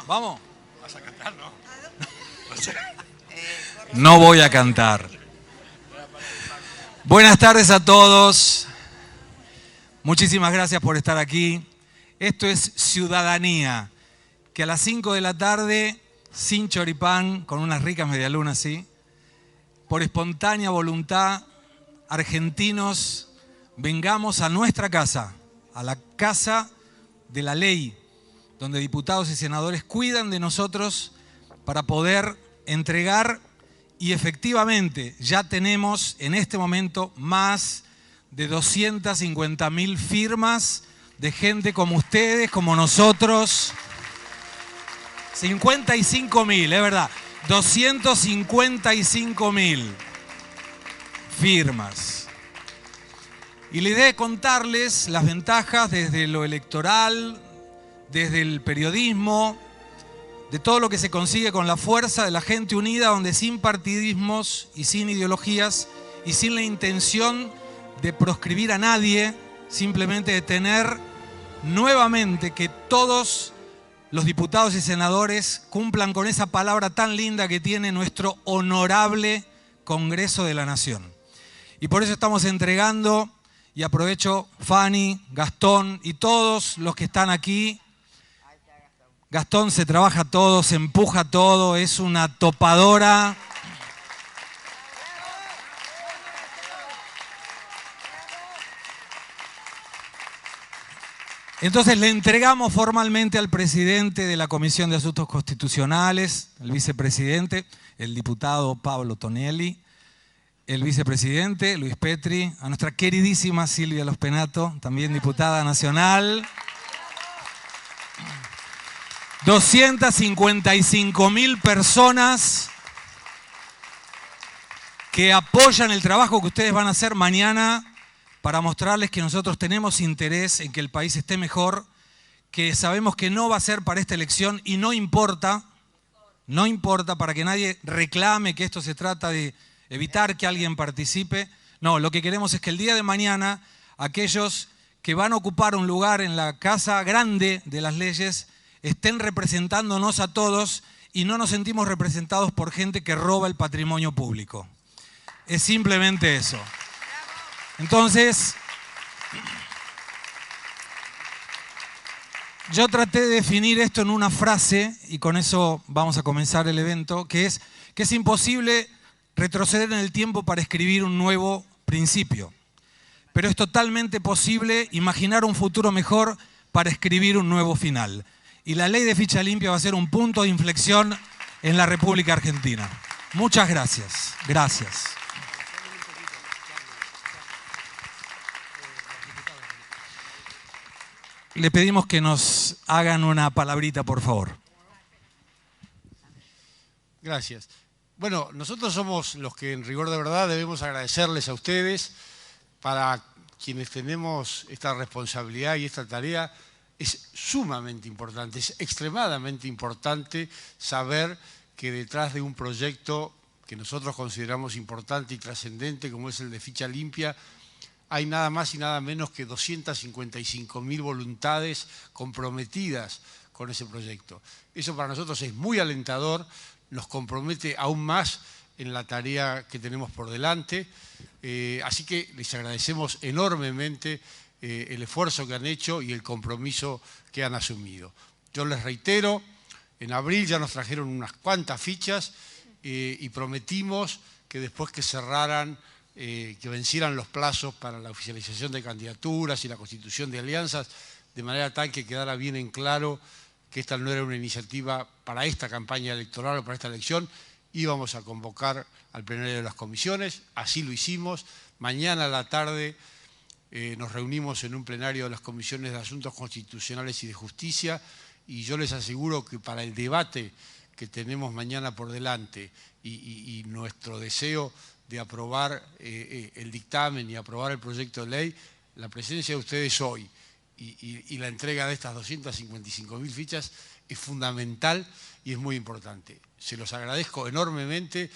¿Vamos? ¿Vas a cantar, no? No voy a cantar. Buenas tardes a todos. Muchísimas gracias por estar aquí. Esto es Ciudadanía, que a las 5 de la tarde, sin choripán, con unas ricas medialunas, ¿sí? Por espontánea voluntad, argentinos, vengamos a nuestra casa, a la casa de la ley, donde diputados y senadores cuidan de nosotros para poder entregar, y efectivamente ya tenemos en este momento más de 250.000 firmas de gente como ustedes, como nosotros. 55.000, es verdad, 255.000 firmas. Y la idea es contarles las ventajas desde lo electoral, desde el periodismo, de todo lo que se consigue con la fuerza de la gente unida, donde sin partidismos y sin ideologías y sin la intención de proscribir a nadie, simplemente de tener nuevamente que todos los diputados y senadores cumplan con esa palabra tan linda que tiene nuestro honorable Congreso de la Nación. Y por eso estamos entregando, y aprovecho, Fanny, Gastón y todos los que están aquí. Gastón se trabaja todo, se empuja todo, es una topadora. Entonces le entregamos formalmente al presidente de la Comisión de Asuntos Constitucionales, el vicepresidente, el diputado Pablo Tonelli, el vicepresidente Luis Petri, a nuestra queridísima Silvia Los Penato, también diputada nacional. 255.000 personas que apoyan el trabajo que ustedes van a hacer mañana para mostrarles que nosotros tenemos interés en que el país esté mejor, que sabemos que no va a ser para esta elección y no importa para que nadie reclame que esto se trata de evitar que alguien participe. No, lo que queremos es que el día de mañana aquellos que van a ocupar un lugar en la casa grande de las leyes estén representándonos a todos y no nos sentimos representados por gente que roba el patrimonio público. Es simplemente eso. Entonces, yo traté de definir esto en una frase, y con eso vamos a comenzar el evento, que es imposible retroceder en el tiempo para escribir un nuevo principio, pero es totalmente posible imaginar un futuro mejor para escribir un nuevo final. Y la ley de ficha limpia va a ser un punto de inflexión en la República Argentina. Muchas gracias. Gracias. Le pedimos que nos hagan una palabrita, por favor. Gracias. Bueno, nosotros somos los que en rigor de verdad debemos agradecerles a ustedes. Para quienes tenemos esta responsabilidad y esta tarea, es sumamente importante, es extremadamente importante saber que detrás de un proyecto que nosotros consideramos importante y trascendente, como es el de ficha limpia, hay nada más y nada menos que 255.000 voluntades comprometidas con ese proyecto. Eso para nosotros es muy alentador, nos compromete aún más en la tarea que tenemos por delante. Así que les agradecemos enormemente el esfuerzo que han hecho y el compromiso que han asumido. Yo les reitero, en abril ya nos trajeron unas cuantas fichas y prometimos que después que cerraran, que vencieran los plazos para la oficialización de candidaturas y la constitución de alianzas, de manera tal que quedara bien en claro que esta no era una iniciativa para esta campaña electoral o para esta elección. Íbamos a convocar al plenario de las comisiones, así lo hicimos. Mañana a la tarde nos reunimos en un plenario de las comisiones de Asuntos Constitucionales y de Justicia, y yo les aseguro que para el debate que tenemos mañana por delante y nuestro deseo de aprobar el dictamen y aprobar el proyecto de ley, la presencia de ustedes hoy y la entrega de estas 255.000 fichas es fundamental y es muy importante. Se los agradezco enormemente,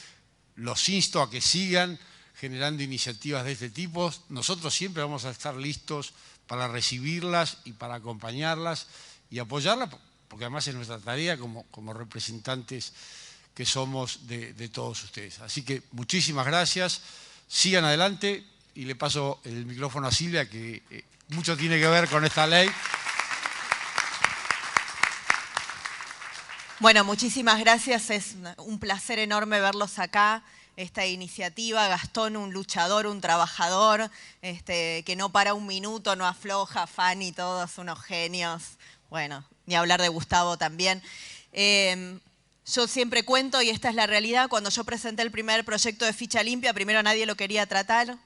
los insto a que sigan generando iniciativas de este tipo. Nosotros siempre vamos a estar listos para recibirlas y para acompañarlas y apoyarlas, porque además es nuestra tarea como representantes que somos de todos ustedes. Así que muchísimas gracias, sigan adelante y le paso el micrófono a Silvia, que mucho tiene que ver con esta ley. Bueno, muchísimas gracias, es un placer enorme verlos acá. Esta iniciativa, Gastón, un luchador, un trabajador, que no para un minuto, no afloja, Fanny, todos unos genios. Bueno, ni hablar de Gustavo también. Yo siempre cuento, y esta es la realidad, cuando yo presenté el primer proyecto de ficha limpia, primero nadie lo quería tratar.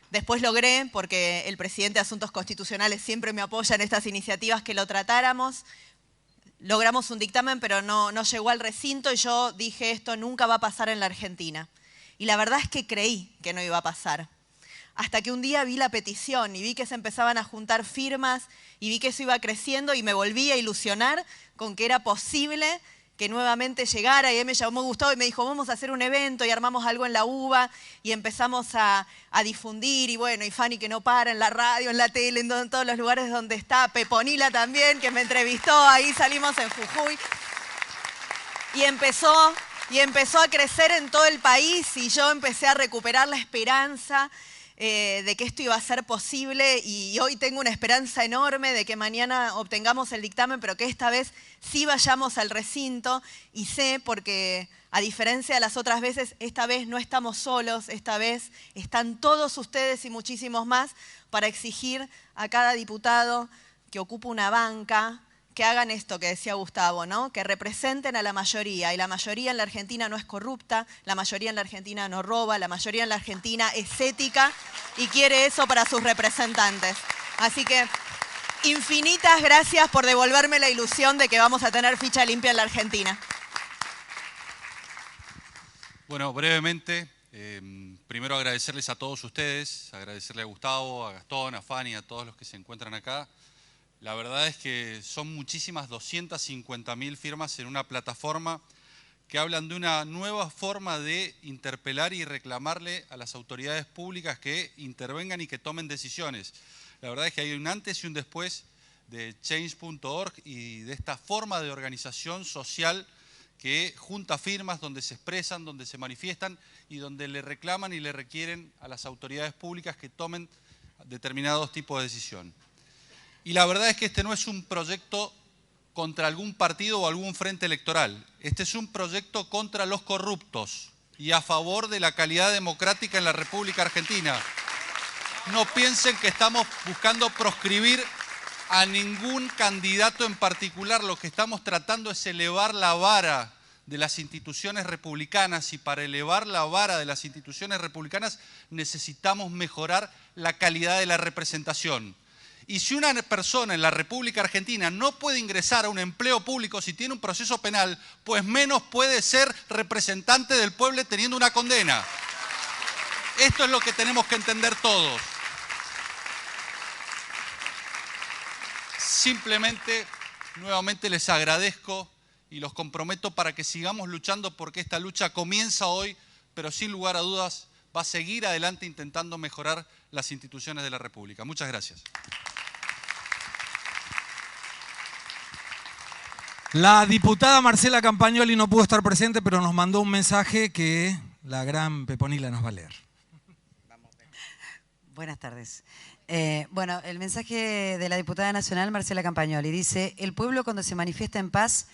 Después logré, porque el presidente de Asuntos Constitucionales siempre me apoya en estas iniciativas, que lo tratáramos. Logramos un dictamen, pero no llegó al recinto y yo dije, esto nunca va a pasar en la Argentina. Y la verdad es que creí que no iba a pasar. Hasta que un día vi la petición y vi que se empezaban a juntar firmas y vi que eso iba creciendo y me volví a ilusionar con que era posible que nuevamente llegara, y él me llamó Gustavo y me dijo, vamos a hacer un evento, y armamos algo en la UBA y empezamos a difundir, y bueno, y Fanny que no para en la radio, en la tele, en todos los lugares donde está, Peponila también, que me entrevistó, ahí salimos en Jujuy, y empezó a crecer en todo el país, y yo empecé a recuperar la esperanza de que esto iba a ser posible, y hoy tengo una esperanza enorme de que mañana obtengamos el dictamen, pero que esta vez sí vayamos al recinto, y sé, porque a diferencia de las otras veces, esta vez no estamos solos, esta vez están todos ustedes y muchísimos más para exigir a cada diputado que ocupa una banca, que hagan esto que decía Gustavo, ¿no? Que representen a la mayoría, y la mayoría en la Argentina no es corrupta, la mayoría en la Argentina no roba, la mayoría en la Argentina es ética y quiere eso para sus representantes. Así que infinitas gracias por devolverme la ilusión de que vamos a tener ficha limpia en la Argentina. Bueno, brevemente, primero agradecerles a todos ustedes, agradecerle a Gustavo, a Gastón, a Fanny, a todos los que se encuentran acá. La verdad es que son muchísimas, 250.000 firmas en una plataforma que hablan de una nueva forma de interpelar y reclamarle a las autoridades públicas que intervengan y que tomen decisiones. La verdad es que hay un antes y un después de Change.org y de esta forma de organización social que junta firmas donde se expresan, donde se manifiestan y donde le reclaman y le requieren a las autoridades públicas que tomen determinados tipos de decisión. Y la verdad es que este no es un proyecto contra algún partido o algún frente electoral. Este es un proyecto contra los corruptos y a favor de la calidad democrática en la República Argentina. No piensen que estamos buscando proscribir a ningún candidato en particular. Lo que estamos tratando es elevar la vara de las instituciones republicanas, y para elevar la vara de las instituciones republicanas necesitamos mejorar la calidad de la representación. Y si una persona en la República Argentina no puede ingresar a un empleo público si tiene un proceso penal, pues menos puede ser representante del pueblo teniendo una condena. Esto es lo que tenemos que entender todos. Simplemente, nuevamente les agradezco y los comprometo para que sigamos luchando, porque esta lucha comienza hoy, pero sin lugar a dudas va a seguir adelante intentando mejorar las instituciones de la República. Muchas gracias. La diputada Marcela Campagnoli no pudo estar presente, pero nos mandó un mensaje que la gran Peponila nos va a leer. Buenas tardes. Bueno, el mensaje de la diputada nacional Marcela Campagnoli dice: el pueblo, cuando se manifiesta en paz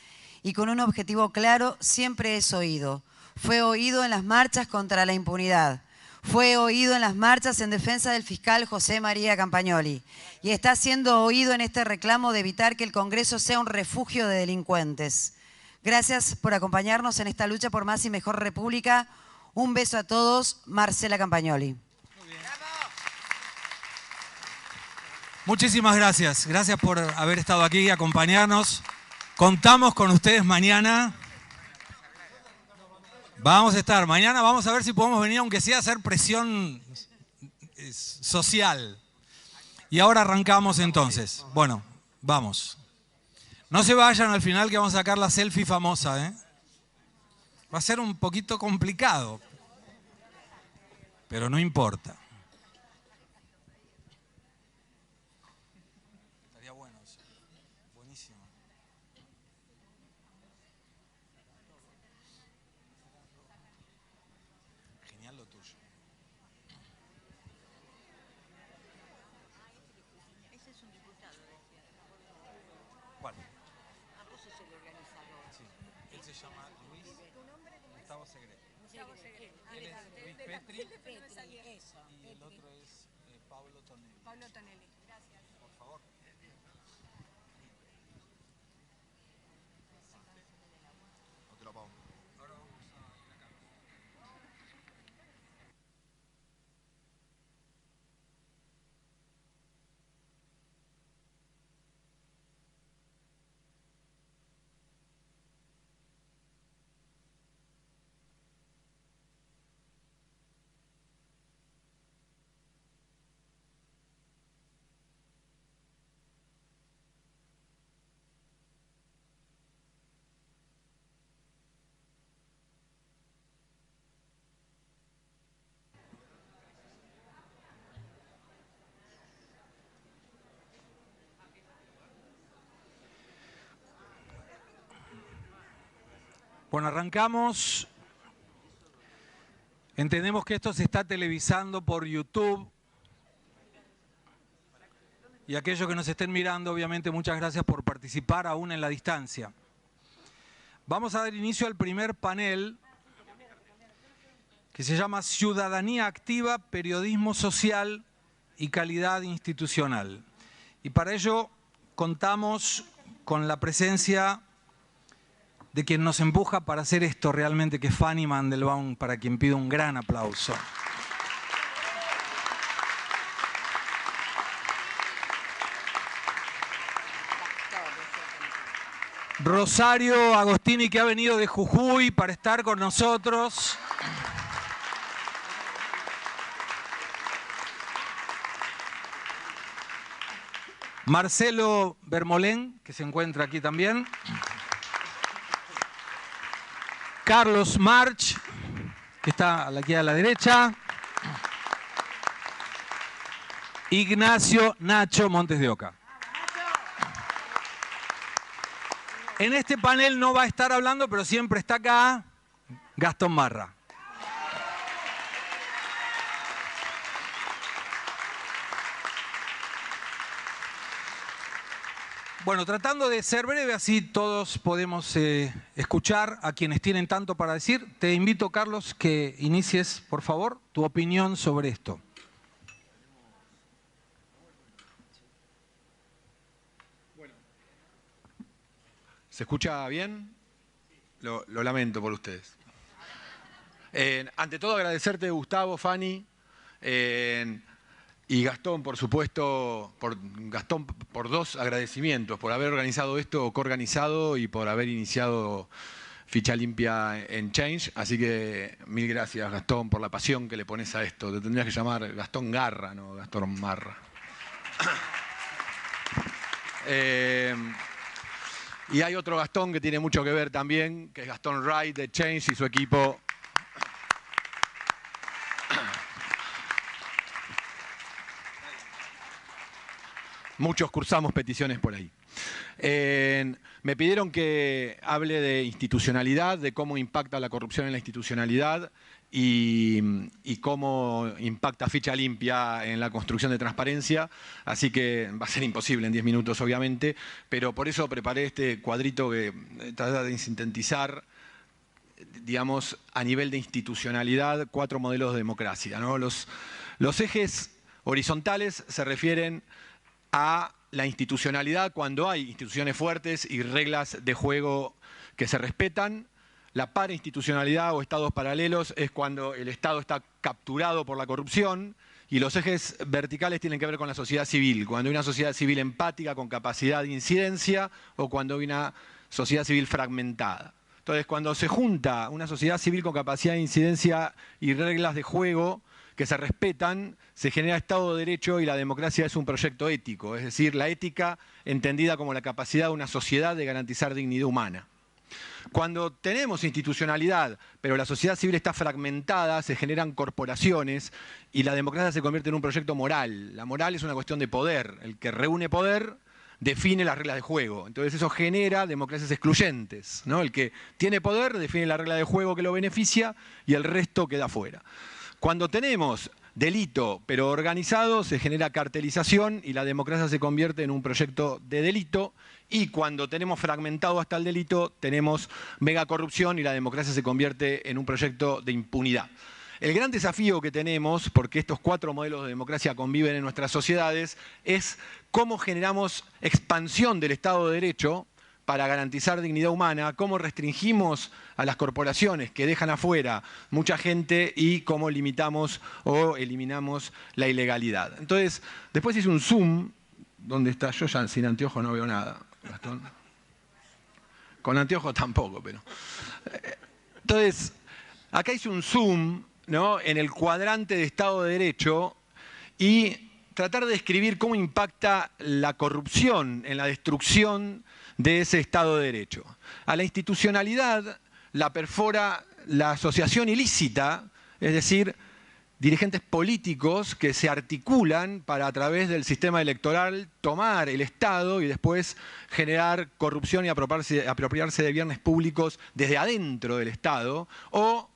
y con un objetivo claro, siempre es oído. Fue oído en las marchas contra la impunidad. Fue oído en las marchas en defensa del fiscal José María Campagnoli, y está siendo oído en este reclamo de evitar que el Congreso sea un refugio de delincuentes. Gracias por acompañarnos en esta lucha por más y mejor república. Un beso a todos. Marcela Campagnoli. Muchísimas gracias. Gracias por haber estado aquí y acompañarnos. Contamos con ustedes mañana. Vamos a estar. Mañana vamos a ver si podemos venir, aunque sea a hacer presión social. Y ahora arrancamos entonces. Bueno, vamos. No se vayan al final, que vamos a sacar la selfie famosa, ¿eh? Va a ser un poquito complicado, pero no importa. Estaría bueno eso. Buenísimo. Segret. Él es Luis Petri y el otro es Pablo Tonelli. Pablo Tonelli, gracias. Por favor. No te lo apago. Ahora vamos a ir acá. Bueno, arrancamos. Entendemos que esto se está televisando por YouTube. Y aquellos que nos estén mirando, obviamente, muchas gracias por participar aún en la distancia. Vamos a dar inicio al primer panel, que se llama Ciudadanía Activa, Periodismo Social y Calidad Institucional. Y para ello contamos con la presencia de quien nos empuja para hacer esto realmente, que es Fanny Mandelbaum, para quien pido un gran aplauso. Rosario Agostini, que ha venido de Jujuy para estar con nosotros. Marcelo Bermolén, que se encuentra aquí también. Carlos March, que está aquí a la derecha. Ignacio Nacho Montes de Oca. En este panel no va a estar hablando, pero siempre está acá, Gastón Marra. Bueno, tratando de ser breve, así todos podemos escuchar a quienes tienen tanto para decir. Te invito, Carlos, que inicies, por favor, tu opinión sobre esto. Bueno. ¿Se escucha bien? Lo lamento por ustedes. Ante todo, agradecerte, Gustavo, Fanny, y Gastón, por supuesto, por dos agradecimientos, por haber organizado esto, coorganizado, y por haber iniciado Ficha Limpia en Change. Así que mil gracias, Gastón, por la pasión que le pones a esto. Te tendrías que llamar Gastón Garra, no Gastón Marra. Y hay otro Gastón que tiene mucho que ver también, que es Gastón Wright de Change y su equipo. Muchos cursamos peticiones por ahí. Me pidieron que hable de institucionalidad, de cómo impacta la corrupción en la institucionalidad y cómo impacta Ficha Limpia en la construcción de transparencia. Así que va a ser imposible en 10 minutos, obviamente, pero por eso preparé este cuadrito que trata de sintetizar, digamos, a nivel de institucionalidad, 4 modelos de democracia, ¿no? Los ejes horizontales se refieren a la institucionalidad cuando hay instituciones fuertes y reglas de juego que se respetan. La parainstitucionalidad o estados paralelos es cuando el Estado está capturado por la corrupción, y los ejes verticales tienen que ver con la sociedad civil, cuando hay una sociedad civil empática con capacidad de incidencia o cuando hay una sociedad civil fragmentada. Entonces, cuando se junta una sociedad civil con capacidad de incidencia y reglas de juego que se respetan, se genera Estado de Derecho y la democracia es un proyecto ético, es decir, la ética entendida como la capacidad de una sociedad de garantizar dignidad humana. Cuando tenemos institucionalidad, pero la sociedad civil está fragmentada, se generan corporaciones y la democracia se convierte en un proyecto moral. La moral es una cuestión de poder. El que reúne poder define las reglas de juego. Entonces eso genera democracias excluyentes, ¿no? El que tiene poder define la regla de juego que lo beneficia y el resto queda fuera. Cuando tenemos delito pero organizado, se genera cartelización y la democracia se convierte en un proyecto de delito y cuando tenemos fragmentado hasta el delito, tenemos megacorrupción y la democracia se convierte en un proyecto de impunidad. El gran desafío que tenemos, porque estos 4 modelos de democracia conviven en nuestras sociedades, es cómo generamos expansión del Estado de Derecho para garantizar dignidad humana, cómo restringimos a las corporaciones que dejan afuera mucha gente y cómo limitamos o eliminamos la ilegalidad. Entonces, después hice un zoom. ¿Dónde está? Yo ya sin anteojos no veo nada, Gastón. Con anteojos tampoco, pero... Entonces, acá hice un zoom, ¿no?, en el cuadrante de Estado de Derecho y tratar de describir cómo impacta la corrupción en la destrucción de ese Estado de Derecho. A la institucionalidad la perfora la asociación ilícita, es decir, dirigentes políticos que se articulan para a través del sistema electoral tomar el Estado y después generar corrupción y apropiarse de bienes públicos desde adentro del Estado, o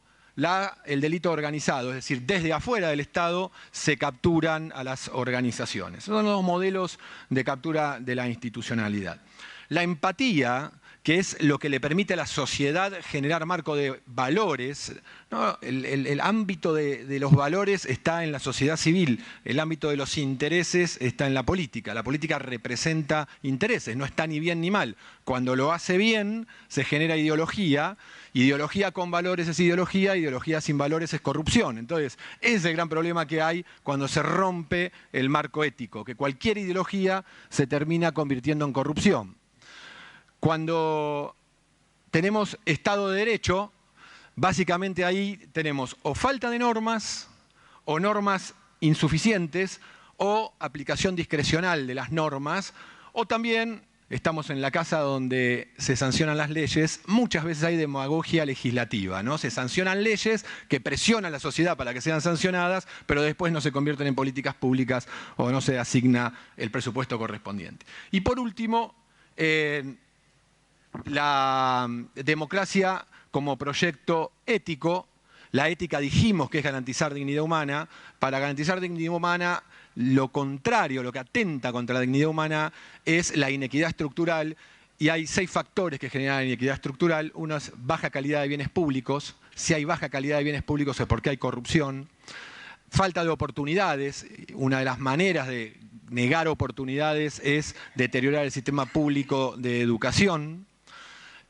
el delito organizado, es decir, desde afuera del Estado se capturan a las organizaciones. Son los modelos de captura de la institucionalidad. La empatía, que es lo que le permite a la sociedad generar marco de valores, ¿no? El ámbito de los valores está en la sociedad civil, el ámbito de los intereses está en la política. La política representa intereses, no está ni bien ni mal. Cuando lo hace bien, se genera ideología. Ideología con valores es ideología, ideología sin valores es corrupción. Entonces, ese es el gran problema que hay cuando se rompe el marco ético, que cualquier ideología se termina convirtiendo en corrupción. Cuando tenemos Estado de Derecho, básicamente ahí tenemos o falta de normas, o normas insuficientes, o aplicación discrecional de las normas, o también, estamos en la casa donde se sancionan las leyes, muchas veces hay demagogia legislativa, ¿no? Se sancionan leyes que presionan a la sociedad para que sean sancionadas, pero después no se convierten en políticas públicas o no se asigna el presupuesto correspondiente. Y por último, la democracia como proyecto ético. La ética dijimos que es garantizar dignidad humana. Para garantizar dignidad humana, lo contrario, lo que atenta contra la dignidad humana es la inequidad estructural. Y hay 6 factores que generan inequidad estructural. Uno es baja calidad de bienes públicos. Si hay baja calidad de bienes públicos es porque hay corrupción. Falta de oportunidades. Una de las maneras de negar oportunidades es deteriorar el sistema público de educación.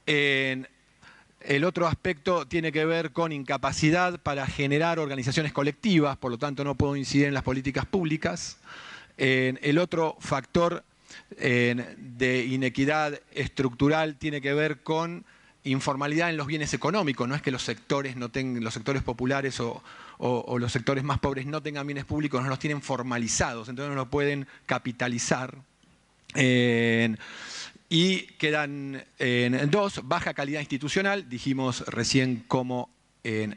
El otro aspecto tiene que ver con incapacidad para generar organizaciones colectivas, por lo tanto no puedo incidir en las políticas públicas. El otro factor de inequidad estructural tiene que ver con informalidad en los bienes económicos. No es que los sectores populares o los sectores más pobres no tengan bienes públicos, no los tienen formalizados, entonces no los pueden capitalizar. Y quedan 2, baja calidad institucional. Dijimos recién cómo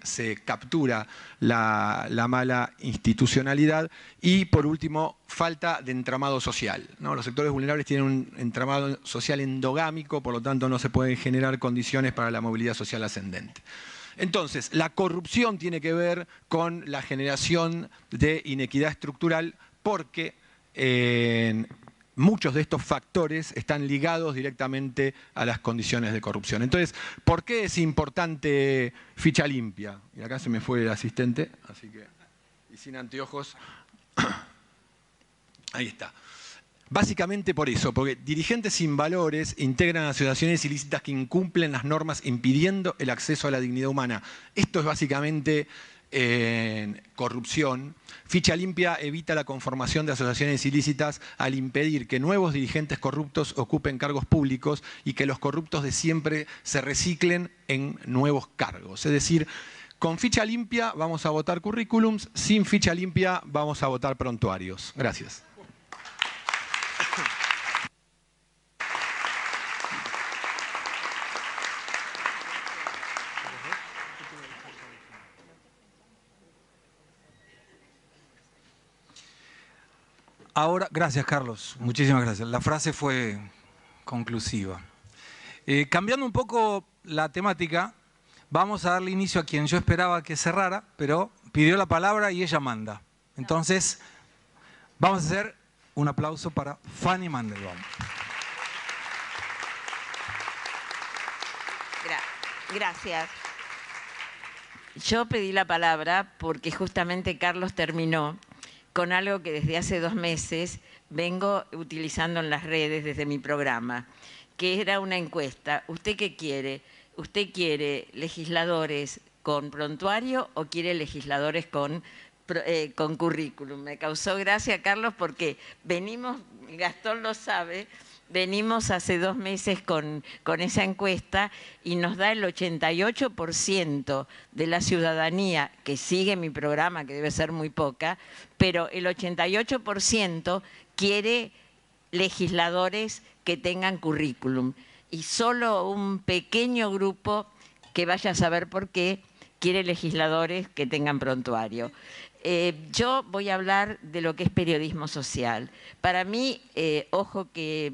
se captura la mala institucionalidad. Y por último, falta de entramado social, ¿no? Los sectores vulnerables tienen un entramado social endogámico, por lo tanto no se pueden generar condiciones para la movilidad social ascendente. Entonces, la corrupción tiene que ver con la generación de inequidad estructural porque muchos de estos factores están ligados directamente a las condiciones de corrupción. Entonces, ¿por qué es importante ficha limpia? Y acá se me fue el asistente, así que, y sin anteojos, ahí está. Básicamente por eso, porque dirigentes sin valores integran asociaciones ilícitas que incumplen las normas impidiendo el acceso a la dignidad humana. Esto es básicamente corrupción. Ficha limpia evita la conformación de asociaciones ilícitas al impedir que nuevos dirigentes corruptos ocupen cargos públicos y que los corruptos de siempre se reciclen en nuevos cargos. Es decir, con ficha limpia vamos a votar currículums, sin ficha limpia vamos a votar prontuarios. Gracias. Ahora, gracias Carlos, muchísimas gracias. La frase fue conclusiva. Cambiando un poco la temática, vamos a darle inicio a quien yo esperaba que cerrara, pero pidió la palabra y ella manda. Entonces, vamos a hacer un aplauso para Fanny Mandelbaum. Gracias. Yo pedí la palabra porque justamente Carlos terminó con algo que desde hace 2 meses vengo utilizando en las redes desde mi programa, que era una encuesta. ¿Usted qué quiere? ¿Usted quiere legisladores con prontuario o quiere legisladores con currículum? Me causó gracia, Carlos, porque venimos, Gastón lo sabe, venimos hace 2 meses con esa encuesta y nos da el 88% de la ciudadanía que sigue mi programa, que debe ser muy poca, pero el 88% quiere legisladores que tengan currículum y solo un pequeño grupo, que vaya a saber por qué, quiere legisladores que tengan prontuario. Yo voy a hablar de lo que es periodismo social. Para mí, ojo que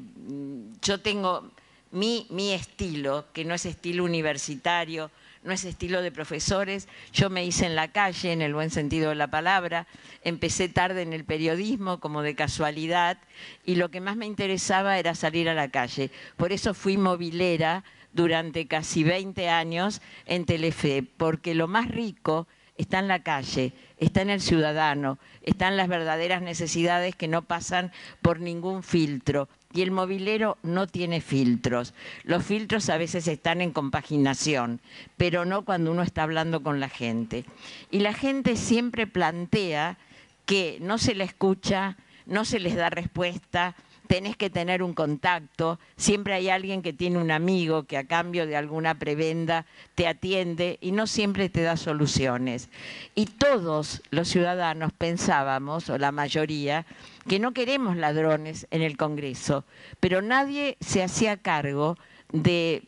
yo tengo mi estilo, que no es estilo universitario, no es estilo de profesores. Yo me hice en la calle, en el buen sentido de la palabra. Empecé tarde en el periodismo, como de casualidad, y lo que más me interesaba era salir a la calle. Por eso fui movilera durante casi 20 años en Telefe, porque lo más rico está en la calle, está en el ciudadano, están las verdaderas necesidades que no pasan por ningún filtro. Y el movilero no tiene filtros. Los filtros a veces están en compaginación, pero no cuando uno está hablando con la gente. Y la gente siempre plantea que no se la escucha, no se les da respuesta, tenés que tener un contacto, siempre hay alguien que tiene un amigo que a cambio de alguna prebenda te atiende y no siempre te da soluciones. Y todos los ciudadanos pensábamos, o la mayoría, que no queremos ladrones en el Congreso, pero nadie se hacía cargo de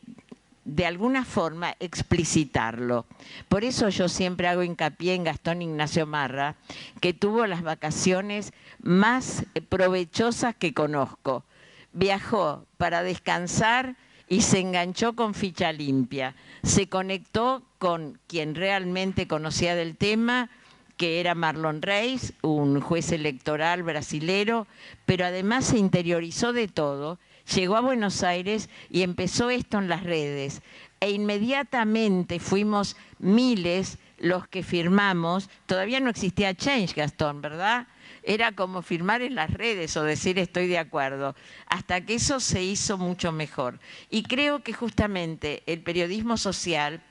alguna forma explicitarlo. Por eso yo siempre hago hincapié en Gastón Ignacio Marra, que tuvo las vacaciones más provechosas que conozco. Viajó para descansar y se enganchó con Ficha Limpia. Se conectó con quien realmente conocía del tema, que era Marlon Reis, un juez electoral brasilero, pero además se interiorizó de todo. Llegó a Buenos Aires y empezó esto en las redes. E inmediatamente fuimos miles los que firmamos. Todavía no existía Change, Gastón, ¿verdad? Era como firmar en las redes o decir estoy de acuerdo. Hasta que eso se hizo mucho mejor. Y creo que justamente el periodismo social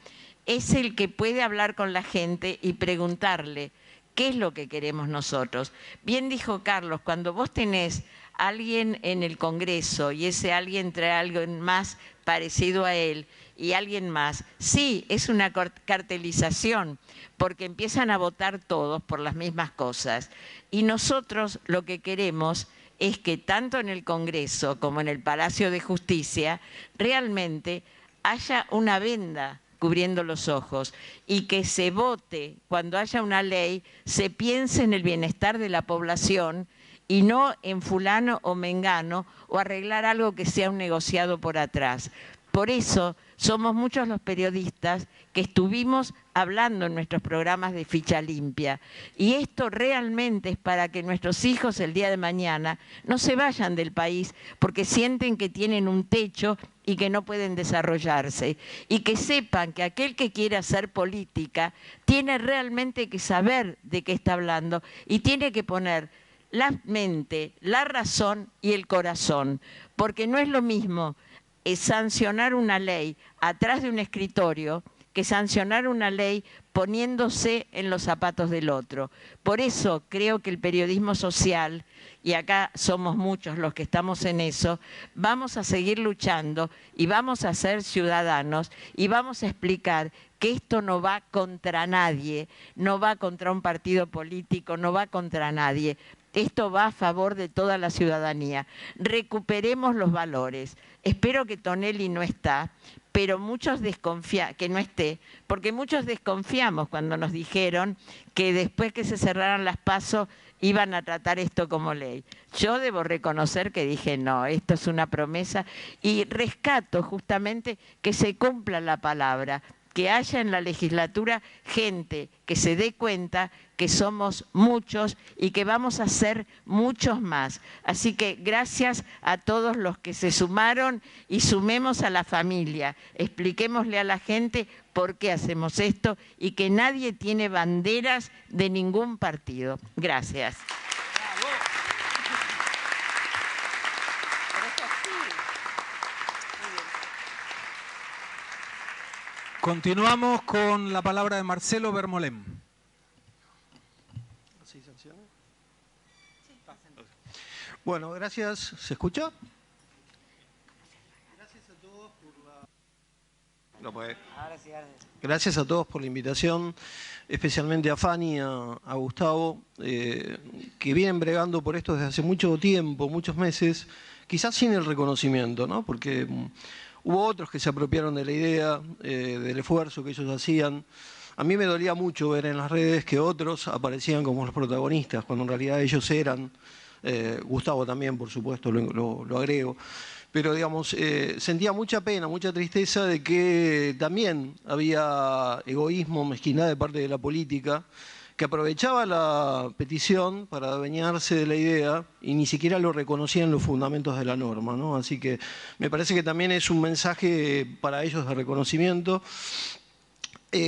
es el que puede hablar con la gente y preguntarle qué es lo que queremos nosotros. Bien dijo Carlos, cuando vos tenés alguien en el Congreso y ese alguien trae a alguien más parecido a él y alguien más, sí, es una cartelización, porque empiezan a votar todos por las mismas cosas. Y nosotros lo que queremos es que tanto en el Congreso como en el Palacio de Justicia realmente haya una venda cubriendo los ojos y que se vote, cuando haya una ley, se piense en el bienestar de la población y no en fulano o mengano o arreglar algo que sea un negociado por atrás. Por eso somos muchos los periodistas que estuvimos hablando en nuestros programas de Ficha Limpia. Y esto realmente es para que nuestros hijos el día de mañana no se vayan del país porque sienten que tienen un techo y que no pueden desarrollarse. Y que sepan que aquel que quiere hacer política tiene realmente que saber de qué está hablando y tiene que poner la mente, la razón y el corazón. Porque no es lo mismo sancionar una ley atrás de un escritorio que sancionar una ley poniéndose en los zapatos del otro. Por eso creo que el periodismo social, y acá somos muchos los que estamos en eso, vamos a seguir luchando y vamos a ser ciudadanos y vamos a explicar que esto no va contra nadie, no va contra un partido político, no va contra nadie. Esto va a favor de toda la ciudadanía. Recuperemos los valores. Espero que Tonelli no está, pero muchos desconfían, que no esté, porque muchos desconfiamos cuando nos dijeron que después que se cerraran las PASO iban a tratar esto como ley. Yo debo reconocer que dije no, esto es una promesa y rescato justamente que se cumpla la palabra, que haya en la legislatura gente que se dé cuenta que somos muchos y que vamos a ser muchos más. Así que gracias a todos los que se sumaron y sumemos a la familia. Expliquémosle a la gente por qué hacemos esto y que nadie tiene banderas de ningún partido. Gracias. Continuamos con la palabra de Marcelo Bermolén. Bueno, gracias. ¿Se escucha? Gracias a todos por Gracias a todos por la invitación, especialmente a Fanny, a Gustavo, que vienen bregando por esto desde hace mucho tiempo, muchos meses, quizás sin el reconocimiento, ¿no? Porque hubo otros que se apropiaron de la idea, del esfuerzo que ellos hacían. A mí me dolía mucho ver en las redes que otros aparecían como los protagonistas, cuando en realidad ellos eran, Gustavo también, por supuesto, lo agrego, pero digamos, sentía mucha pena, mucha tristeza de que también había egoísmo, mezquindad de parte de la política, que aprovechaba la petición para adueñarse de la idea y ni siquiera lo reconocían los fundamentos de la norma, ¿no? Así que me parece que también es un mensaje para ellos de reconocimiento.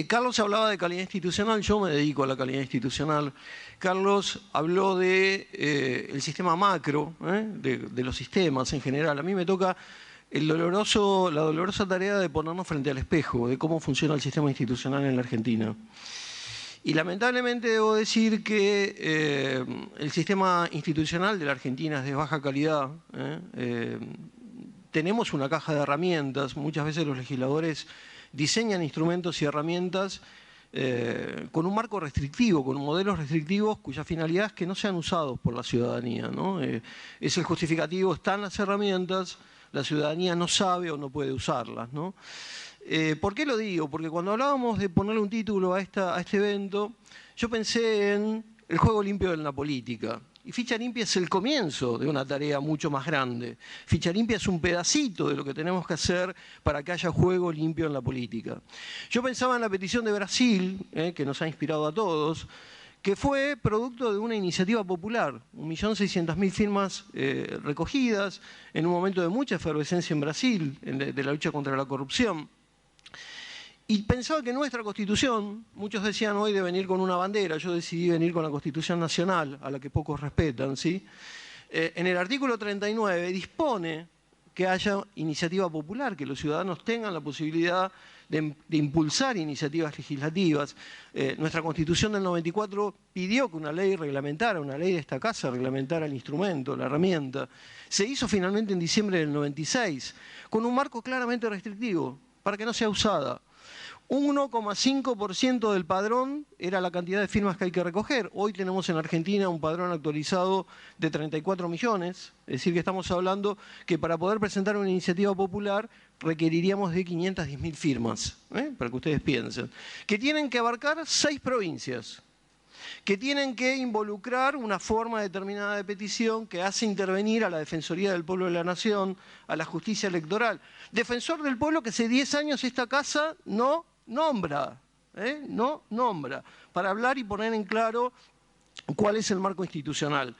Carlos hablaba de calidad institucional, yo me dedico a la calidad institucional. Carlos habló de el sistema macro, de los sistemas en general. A mí me toca la dolorosa tarea de ponernos frente al espejo, de cómo funciona el sistema institucional en la Argentina. Y lamentablemente debo decir que el sistema institucional de la Argentina es de baja calidad. Tenemos una caja de herramientas, muchas veces los legisladores diseñan instrumentos y herramientas con un marco restrictivo, con modelos restrictivos cuya finalidad es que no sean usados por la ciudadanía, ¿no? Es el justificativo, están las herramientas, la ciudadanía no sabe o no puede usarlas, ¿no? ¿Por qué lo digo? Porque cuando hablábamos de ponerle un título a este evento, yo pensé en el juego limpio de la política. Y Ficha Limpia es el comienzo de una tarea mucho más grande. Ficha Limpia es un pedacito de lo que tenemos que hacer para que haya juego limpio en la política. Yo pensaba en la petición de Brasil, que nos ha inspirado a todos, que fue producto de una iniciativa popular, 1.600.000 firmas recogidas en un momento de mucha efervescencia en Brasil, de la lucha contra la corrupción. Y pensaba que nuestra Constitución, muchos decían hoy de venir con una bandera, yo decidí venir con la Constitución Nacional, a la que pocos respetan, ¿sí? En el artículo 39 dispone que haya iniciativa popular, que los ciudadanos tengan la posibilidad de impulsar iniciativas legislativas. Nuestra Constitución del 94 pidió que una ley reglamentara, una ley de esta casa reglamentara el instrumento, la herramienta. Se hizo finalmente en diciembre del 96, con un marco claramente restrictivo, para que no sea usada. 1,5% del padrón era la cantidad de firmas que hay que recoger. Hoy tenemos en Argentina un padrón actualizado de 34 millones, es decir que estamos hablando que para poder presentar una iniciativa popular requeriríamos de 510.000 firmas, para que ustedes piensen, que tienen que abarcar 6 provincias, que tienen que involucrar una forma determinada de petición que hace intervenir a la Defensoría del Pueblo de la Nación, a la Justicia Electoral. Defensor del Pueblo que hace 10 años esta casa no nombra, para hablar y poner en claro cuál es el marco institucional.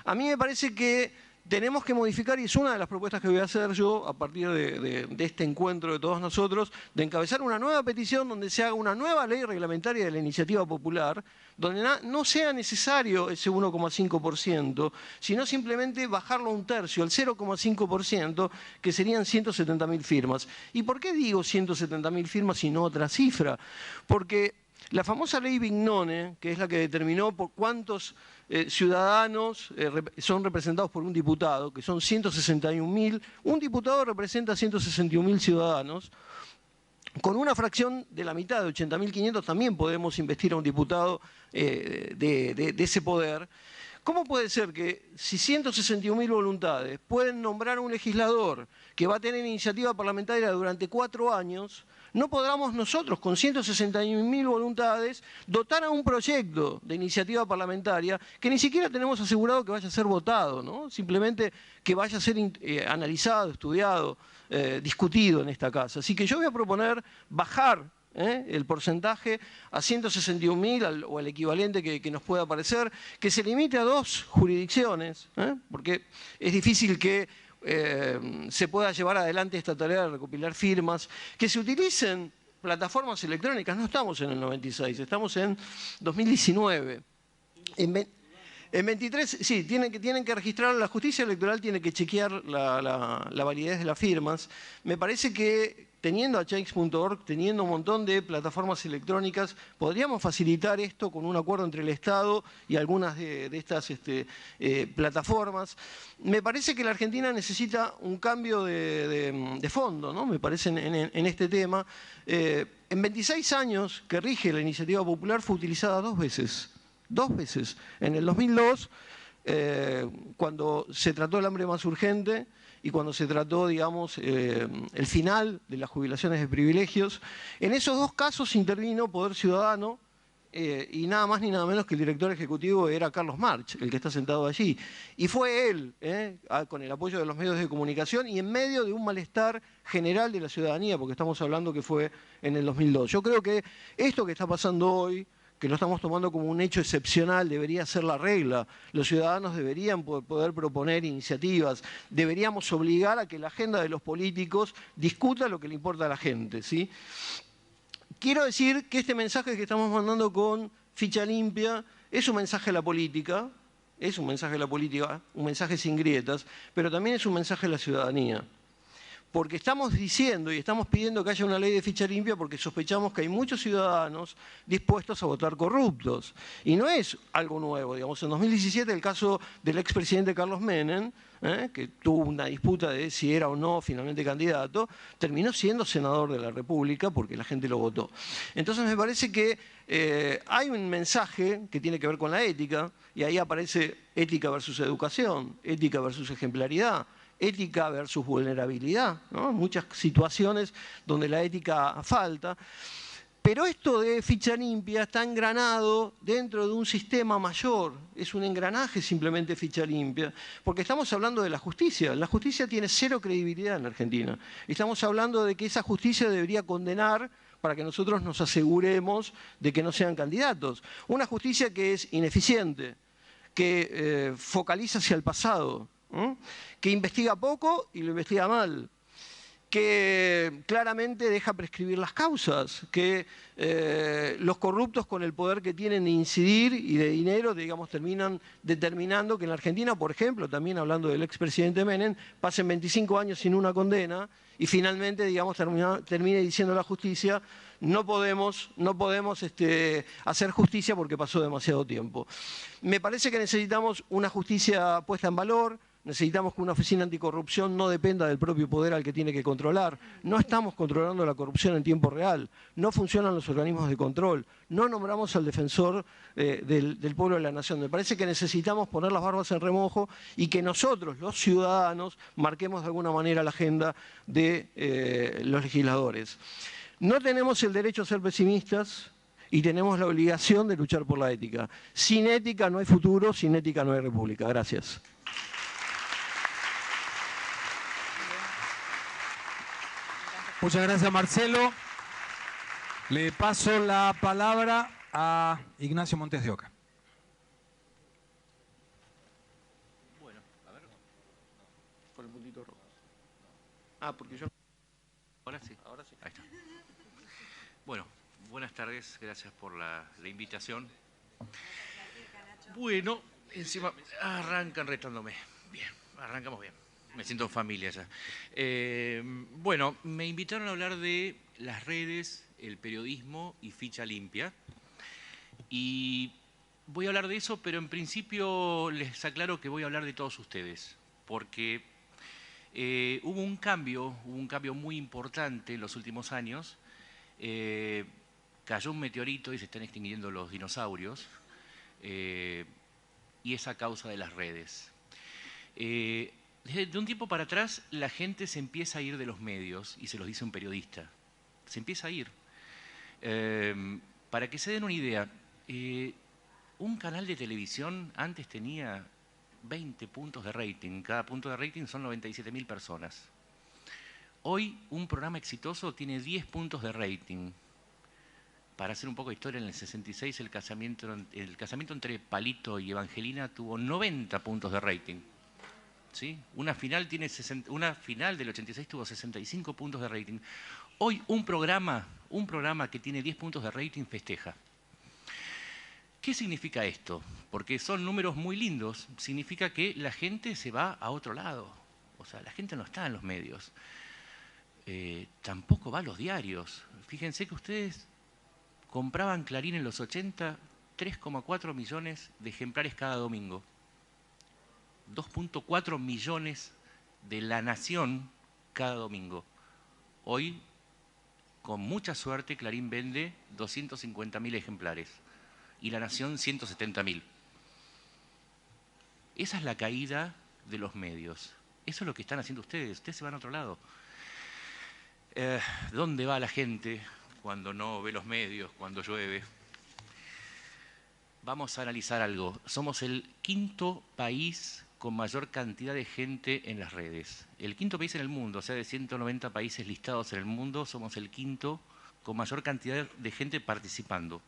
A mí me parece que tenemos que modificar, y es una de las propuestas que voy a hacer yo a partir de este encuentro de todos nosotros, de encabezar una nueva petición donde se haga una nueva ley reglamentaria de la iniciativa popular, donde no sea necesario ese 1,5%, sino simplemente bajarlo a un tercio, al 0,5%, que serían 170.000 firmas. ¿Y por qué digo 170.000 firmas y no otra cifra? Porque la famosa ley Vignone, que es la que determinó por cuántos ciudadanos son representados por un diputado, que son 161.000, un diputado representa 161.000 ciudadanos, con una fracción de la mitad, de 80.500, también podemos investir a un diputado de ese poder. ¿Cómo puede ser que si 161.000 voluntades pueden nombrar a un legislador que va a tener iniciativa parlamentaria durante 4 años, no podamos nosotros, con 161.000 voluntades, dotar a un proyecto de iniciativa parlamentaria que ni siquiera tenemos asegurado que vaya a ser votado, ¿no? Simplemente que vaya a ser analizado, estudiado, discutido en esta casa? Así que yo voy a proponer bajar el porcentaje a 161.000 o el equivalente que nos pueda parecer, que se limite a 2 jurisdicciones, porque es difícil que se pueda llevar adelante esta tarea de recopilar firmas, que se utilicen plataformas electrónicas. No estamos en el 96, estamos en 2019. En 23, sí, tienen que registrar, la justicia electoral tiene que chequear la validez de las firmas. Me parece que teniendo a change.org, teniendo un montón de plataformas electrónicas, podríamos facilitar esto con un acuerdo entre el Estado y algunas de estas plataformas. Me parece que la Argentina necesita un cambio de fondo, ¿no? Me parece en este tema. En 26 años que rige la iniciativa popular fue utilizada 2 veces. 2 veces. En el 2002, cuando se trató el hambre más urgente y cuando se trató, digamos, el final de las jubilaciones de privilegios. En esos 2 casos intervino Poder Ciudadano y nada más ni nada menos que el director ejecutivo era Carlos March, el que está sentado allí. Y fue él, con el apoyo de los medios de comunicación y en medio de un malestar general de la ciudadanía, porque estamos hablando que fue en el 2002. Yo creo que esto que está pasando hoy, que lo estamos tomando como un hecho excepcional, debería ser la regla. Los ciudadanos deberían poder proponer iniciativas, deberíamos obligar a que la agenda de los políticos discuta lo que le importa a la gente, ¿sí? Quiero decir que este mensaje que estamos mandando con Ficha Limpia es un mensaje a la política, un mensaje sin grietas, pero también es un mensaje a la ciudadanía. Porque estamos diciendo y estamos pidiendo que haya una ley de ficha limpia porque sospechamos que hay muchos ciudadanos dispuestos a votar corruptos. Y no es algo nuevo, digamos. En 2017 el caso del expresidente Carlos Menem, que tuvo una disputa de si era o no finalmente candidato, terminó siendo senador de la República porque la gente lo votó. Entonces me parece que hay un mensaje que tiene que ver con la ética, y ahí aparece ética versus educación, ética versus ejemplaridad, ética versus vulnerabilidad, ¿no? Muchas situaciones donde la ética falta. Pero esto de ficha limpia está engranado dentro de un sistema mayor, es un engranaje simplemente ficha limpia, porque estamos hablando de la justicia. La justicia tiene 0 credibilidad en la Argentina. Estamos hablando de que esa justicia debería condenar para que nosotros nos aseguremos de que no sean candidatos. Una justicia que es ineficiente, que focaliza hacia el pasado, que investiga poco y lo investiga mal, que claramente deja prescribir las causas, que los corruptos con el poder que tienen de incidir y de dinero, digamos, terminan determinando que en la Argentina, por ejemplo, también hablando del expresidente Menem, pasen 25 años sin una condena y finalmente, digamos, termine diciendo la justicia: no podemos hacer justicia porque pasó demasiado tiempo. Me parece que necesitamos una justicia puesta en valor. Necesitamos que una oficina anticorrupción no dependa del propio poder al que tiene que controlar. No estamos controlando la corrupción en tiempo real. No funcionan los organismos de control. No nombramos al defensor del pueblo de la nación. Me parece que necesitamos poner las barbas en remojo y que nosotros, los ciudadanos, marquemos de alguna manera la agenda de los legisladores. No tenemos el derecho a ser pesimistas y tenemos la obligación de luchar por la ética. Sin ética no hay futuro, sin ética no hay república. Gracias. Muchas gracias, Marcelo. Le paso la palabra a Ignacio Montes de Oca. Bueno, a ver. Con el puntito rojo. Ah, porque yo... Ahora sí. Ahora sí. Ahí está. Bueno, buenas tardes. Gracias por la invitación. Bueno, encima arrancan retándome. Bien, arrancamos bien. Me siento en familia ya. Bueno, me invitaron a hablar de las redes, el periodismo y ficha limpia. Y voy a hablar de eso, pero en principio les aclaro que voy a hablar de todos ustedes, porque hubo un cambio muy importante en los últimos años. Cayó un meteorito y se están extinguiendo los dinosaurios, y es a causa de las redes. Desde un tiempo para atrás, la gente se empieza a ir de los medios, y se los dice un periodista. Se empieza a ir. Para que se den una idea, un canal de televisión antes tenía 20 puntos de rating. Cada punto de rating son 97.000 personas. Hoy, un programa exitoso tiene 10 puntos de rating. para hacer un poco de historia, en el 66 el casamiento entre Palito y Evangelina tuvo 90 puntos de rating. ¿Sí? Una final del 86 tuvo 65 puntos de rating. Hoy un programa que tiene 10 puntos de rating festeja. ¿Qué significa esto? Porque son números muy lindos. Significa que la gente se va a otro lado. O sea, la gente no está en los medios. Tampoco va a los diarios. Fíjense que ustedes compraban Clarín en los 80, 3,4 millones de ejemplares cada domingo. 2,4 millones de La Nación cada domingo. Hoy, con mucha suerte, Clarín vende 250.000 ejemplares y La Nación 170.000. Esa es la caída de los medios. Eso es lo que están haciendo ustedes. Ustedes se van a otro lado. ¿Dónde va la gente cuando no ve los medios, cuando llueve? Vamos a analizar algo. Somos el quinto país con mayor cantidad de gente en las redes. El quinto país en el mundo, o sea, de 190 países listados en el mundo, somos el quinto con mayor cantidad de gente participando.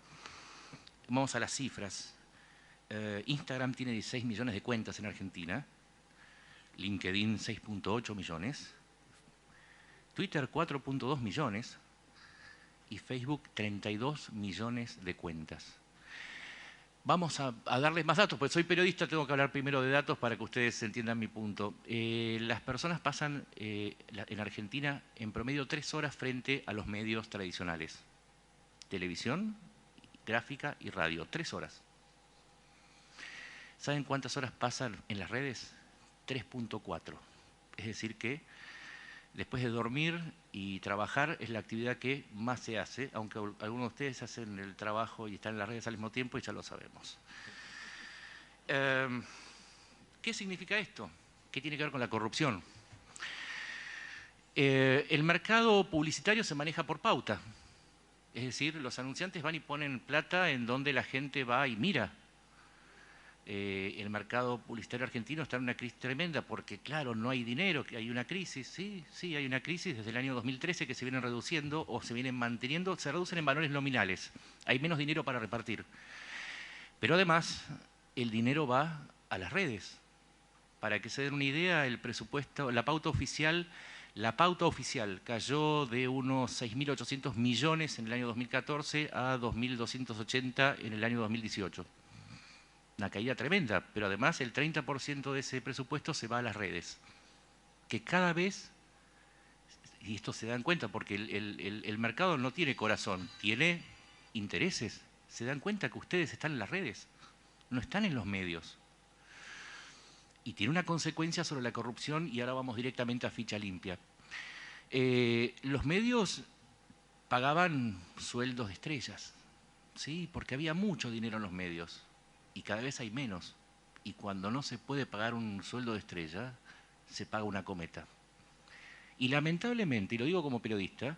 Vamos a las cifras. Instagram tiene 16 millones de cuentas en Argentina, LinkedIn 6,8 millones, Twitter 4,2 millones y Facebook 32 millones de cuentas. Vamos a darles más datos, porque soy periodista, tengo que hablar primero de datos para que ustedes entiendan mi punto. Las personas pasan en Argentina en promedio 3 horas frente a los medios tradicionales. Televisión, gráfica y radio, 3 horas. ¿Saben cuántas horas pasan en las redes? 3,4. Es decir que después de dormir y trabajar es la actividad que más se hace, aunque algunos de ustedes hacen el trabajo y están en las redes al mismo tiempo y ya lo sabemos. ¿Qué significa esto? ¿Qué tiene que ver con la corrupción? El mercado publicitario se maneja por pauta. Es decir, los anunciantes van y ponen plata en donde la gente va y mira. El mercado publicitario argentino está en una crisis tremenda porque, claro, no hay dinero, que hay una crisis. Sí, hay una crisis desde el año 2013 que se vienen reduciendo o se vienen manteniendo, se reducen en valores nominales. Hay menos dinero para repartir. Pero además, el dinero va a las redes. Para que se den una idea, el presupuesto, la pauta oficial cayó de unos 6.800 millones en el año 2014 a 2.280 en el año 2018. Una caída tremenda, pero además el 30% de ese presupuesto se va a las redes. Que cada vez, y esto se dan cuenta porque el mercado no tiene corazón, tiene intereses. Se dan cuenta que ustedes están en las redes, no están en los medios. Y tiene una consecuencia sobre la corrupción y ahora vamos directamente a ficha limpia. Los medios pagaban sueldos de estrellas, ¿sí? Porque había mucho dinero en los medios. Y cada vez hay menos. Y cuando no se puede pagar un sueldo de estrella, se paga una cometa. Y lamentablemente, y lo digo como periodista,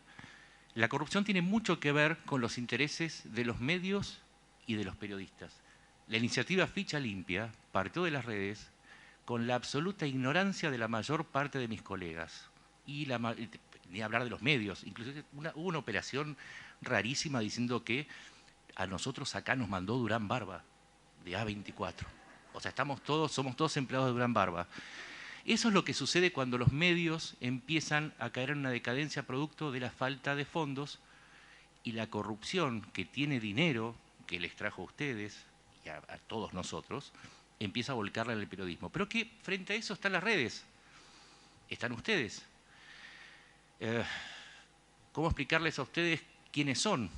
la corrupción tiene mucho que ver con los intereses de los medios y de los periodistas. La iniciativa Ficha Limpia partió de las redes con la absoluta ignorancia de la mayor parte de mis colegas. Y ni hablar de los medios. Inclusive hubo una operación rarísima diciendo que a nosotros acá nos mandó Durán Barba, de A24. O sea, somos todos empleados de Durán Barba. Eso es lo que sucede cuando los medios empiezan a caer en una decadencia producto de la falta de fondos y la corrupción que tiene dinero, que les trajo a ustedes y a todos nosotros, empieza a volcarla en el periodismo. Pero que frente a eso están las redes, están ustedes. ¿Cómo explicarles a ustedes quiénes son?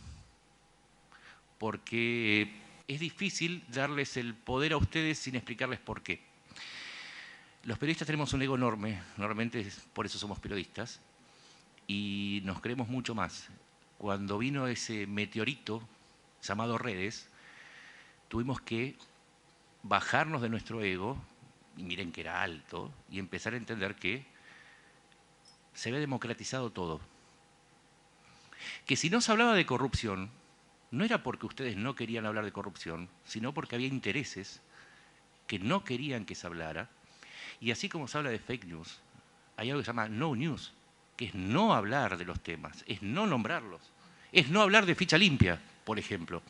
Porque es difícil darles el poder a ustedes sin explicarles por qué. Los periodistas tenemos un ego enorme, normalmente por eso somos periodistas, y nos creemos mucho más. Cuando vino ese meteorito llamado redes, tuvimos que bajarnos de nuestro ego, y miren que era alto, y empezar a entender que se había democratizado todo. Que si no se hablaba de corrupción, no era porque ustedes no querían hablar de corrupción, sino porque había intereses que no querían que se hablara. Y así como se habla de fake news, hay algo que se llama no news, que es no hablar de los temas, es no nombrarlos, es no hablar de ficha limpia, por ejemplo.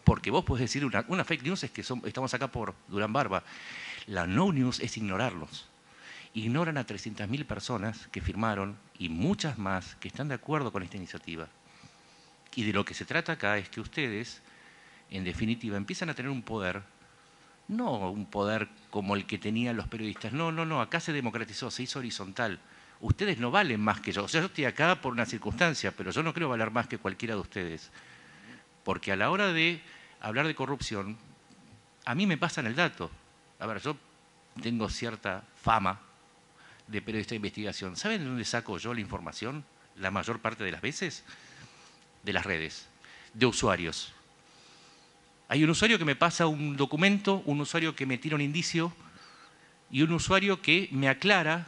Porque vos podés decir una fake news es que estamos acá por Durán Barba. La no news es ignorarlos. Ignoran a 300.000 personas que firmaron y muchas más que están de acuerdo con esta iniciativa. Y de lo que se trata acá es que ustedes, en definitiva, empiezan a tener un poder, no un poder como el que tenían los periodistas, no, acá se democratizó, se hizo horizontal. Ustedes no valen más que yo. O sea, yo estoy acá por una circunstancia, pero yo no creo valer más que cualquiera de ustedes. Porque a la hora de hablar de corrupción, a mí me pasan el dato. A ver, yo tengo cierta fama de periodista de investigación. ¿Saben de dónde saco yo la información? La mayor parte de las veces, de las redes, de usuarios. Hay un usuario que me pasa un documento, un usuario que me tira un indicio y un usuario que me aclara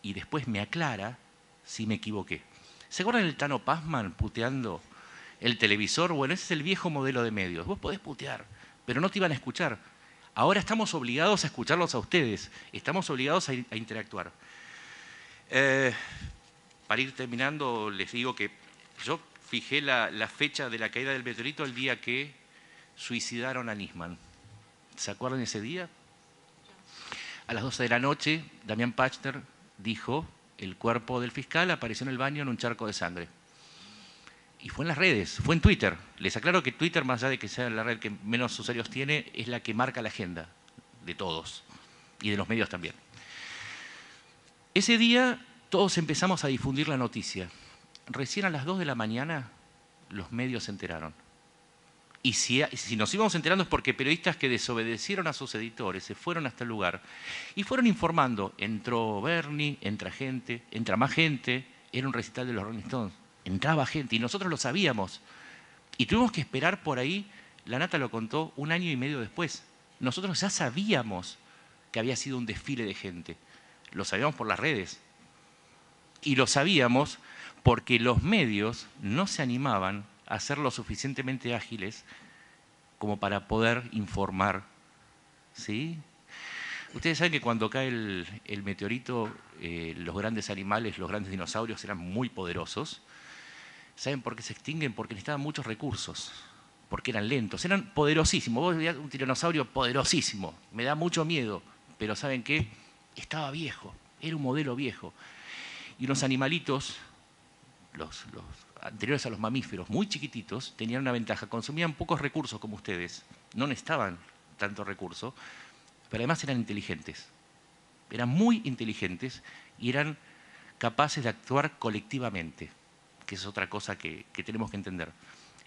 y después me aclara si me equivoqué. ¿Se acuerdan del Tano Pazman puteando el televisor? Bueno, ese es el viejo modelo de medios. Vos podés putear, pero no te iban a escuchar. Ahora estamos obligados a escucharlos a ustedes, estamos obligados a interactuar. Para ir terminando, les digo que yo fijé la fecha de la caída del meteorito el día que suicidaron a Nisman. ¿Se acuerdan de ese día? A las 12 de la noche, Damián Pachner dijo, el cuerpo del fiscal apareció en el baño en un charco de sangre. Y fue en las redes, fue en Twitter. Les aclaro que Twitter, más allá de que sea la red que menos usuarios tiene, es la que marca la agenda de todos y de los medios también. Ese día todos empezamos a difundir la noticia. Recién a las 2 de la mañana los medios se enteraron. Y si nos íbamos enterando es porque periodistas que desobedecieron a sus editores se fueron hasta el lugar y fueron informando. Entró Bernie, entra más gente, era un recital de los Rolling Stones. Entraba gente y nosotros lo sabíamos. Y tuvimos que esperar por ahí, la Nata lo contó, 1 año y medio después. Nosotros ya sabíamos que había sido un desfile de gente. Lo sabíamos por las redes. Y lo sabíamos porque los medios no se animaban a ser lo suficientemente ágiles como para poder informar. ¿Sí? Ustedes saben que cuando cae el meteorito, los grandes animales, los grandes dinosaurios eran muy poderosos. ¿Saben por qué se extinguen? Porque necesitaban muchos recursos, porque eran lentos, eran poderosísimos. Vos veías un tiranosaurio poderosísimo, me da mucho miedo, pero ¿saben qué? Estaba viejo, era un modelo viejo. Y unos animalitos, los anteriores a los mamíferos, muy chiquititos, tenían una ventaja, consumían pocos recursos como ustedes, no necesitaban tanto recurso, pero además eran inteligentes. Eran muy inteligentes y eran capaces de actuar colectivamente, que es otra cosa que tenemos que entender.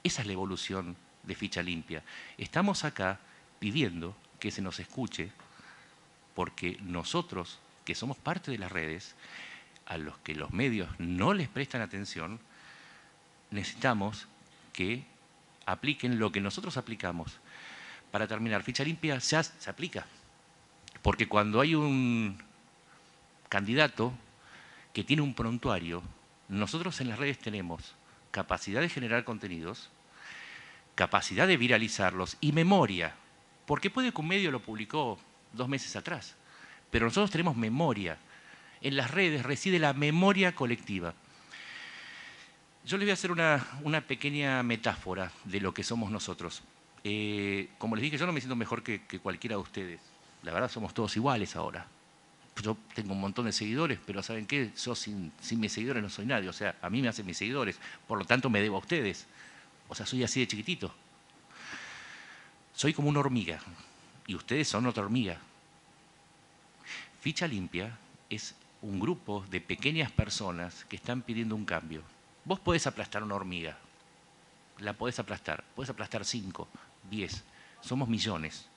Esa es la evolución de Ficha Limpia. Estamos acá pidiendo que se nos escuche porque nosotros, que somos parte de las redes, a los que los medios no les prestan atención, necesitamos que apliquen lo que nosotros aplicamos. Para terminar, Ficha Limpia ya se aplica. Porque cuando hay un candidato que tiene un prontuario, nosotros en las redes tenemos capacidad de generar contenidos, capacidad de viralizarlos y memoria. Porque puede que un medio lo publicó 2 meses atrás, pero nosotros tenemos memoria. En las redes reside la memoria colectiva. Yo les voy a hacer una pequeña metáfora de lo que somos nosotros. Como les dije, yo no me siento mejor que cualquiera de ustedes. La verdad, somos todos iguales ahora. Yo tengo un montón de seguidores, pero ¿saben qué? Yo sin mis seguidores no soy nadie. O sea, a mí me hacen mis seguidores. Por lo tanto, me debo a ustedes. O sea, soy así de chiquitito. Soy como una hormiga. Y ustedes son otra hormiga. Ficha Limpia es un grupo de pequeñas personas que están pidiendo un cambio. Vos podés aplastar una hormiga. La podés aplastar 5, 10. Somos millones.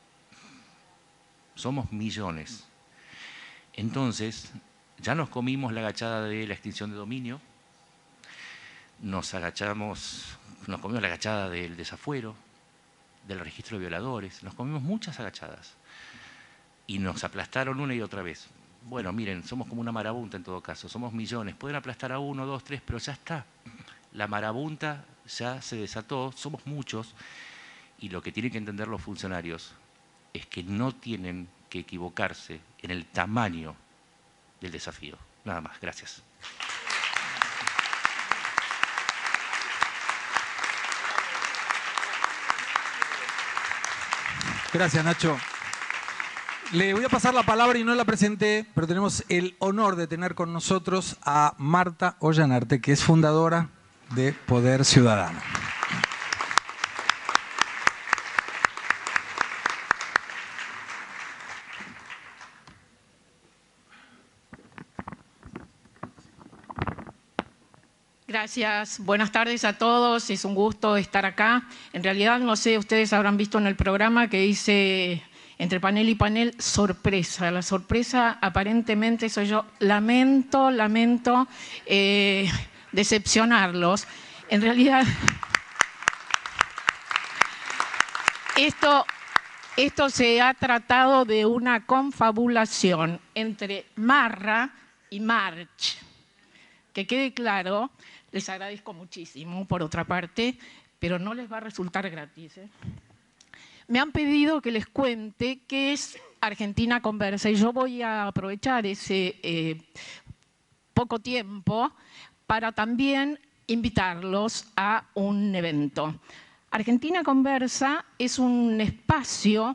Somos millones. Entonces, ya nos comimos la agachada de la extinción de dominio, nos comimos la agachada del desafuero, del registro de violadores, nos comimos muchas agachadas y nos aplastaron una y otra vez. Bueno, miren, somos como una marabunta en todo caso, somos millones, pueden aplastar a 1, 2, 3, pero ya está. La marabunta ya se desató, somos muchos y lo que tienen que entender los funcionarios es que no tienen que equivocarse en el tamaño del desafío. Nada más, gracias. Gracias, Nacho. Le voy a pasar la palabra y no la presenté, pero tenemos el honor de tener con nosotros a Marta Ollanarte, que es fundadora de Poder Ciudadano. Gracias, buenas tardes a todos, es un gusto estar acá. En realidad, no sé, ustedes habrán visto en el programa que hice entre panel y panel sorpresa. La sorpresa aparentemente soy yo. Lamento decepcionarlos. En realidad, esto se ha tratado de una confabulación entre Marra y March. Que quede claro, les agradezco muchísimo, por otra parte, pero no les va a resultar gratis. Me han pedido que les cuente qué es Argentina Conversa y yo voy a aprovechar ese poco tiempo para también invitarlos a un evento. Argentina Conversa es un espacio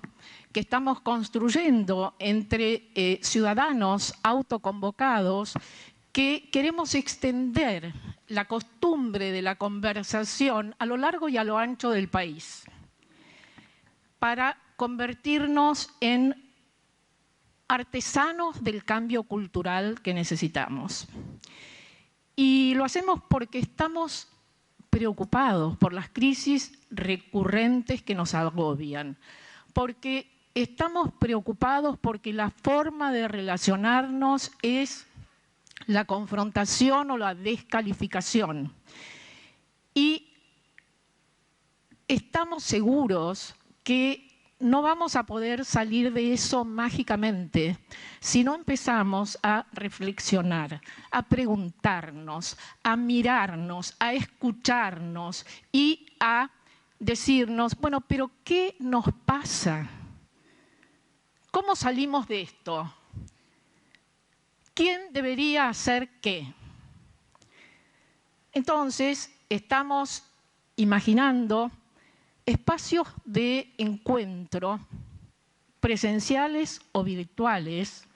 que estamos construyendo entre ciudadanos autoconvocados que queremos extender la costumbre de la conversación a lo largo y a lo ancho del país para convertirnos en artesanos del cambio cultural que necesitamos. Y lo hacemos porque estamos preocupados por las crisis recurrentes que nos agobian, porque estamos preocupados porque la forma de relacionarnos es la confrontación o la descalificación. Y estamos seguros que no vamos a poder salir de eso mágicamente si no empezamos a reflexionar, a preguntarnos, a mirarnos, a escucharnos y a decirnos, bueno, pero ¿qué nos pasa? ¿Cómo salimos de esto? ¿Quién debería hacer qué? Entonces, estamos imaginando espacios de encuentro, presenciales o virtuales,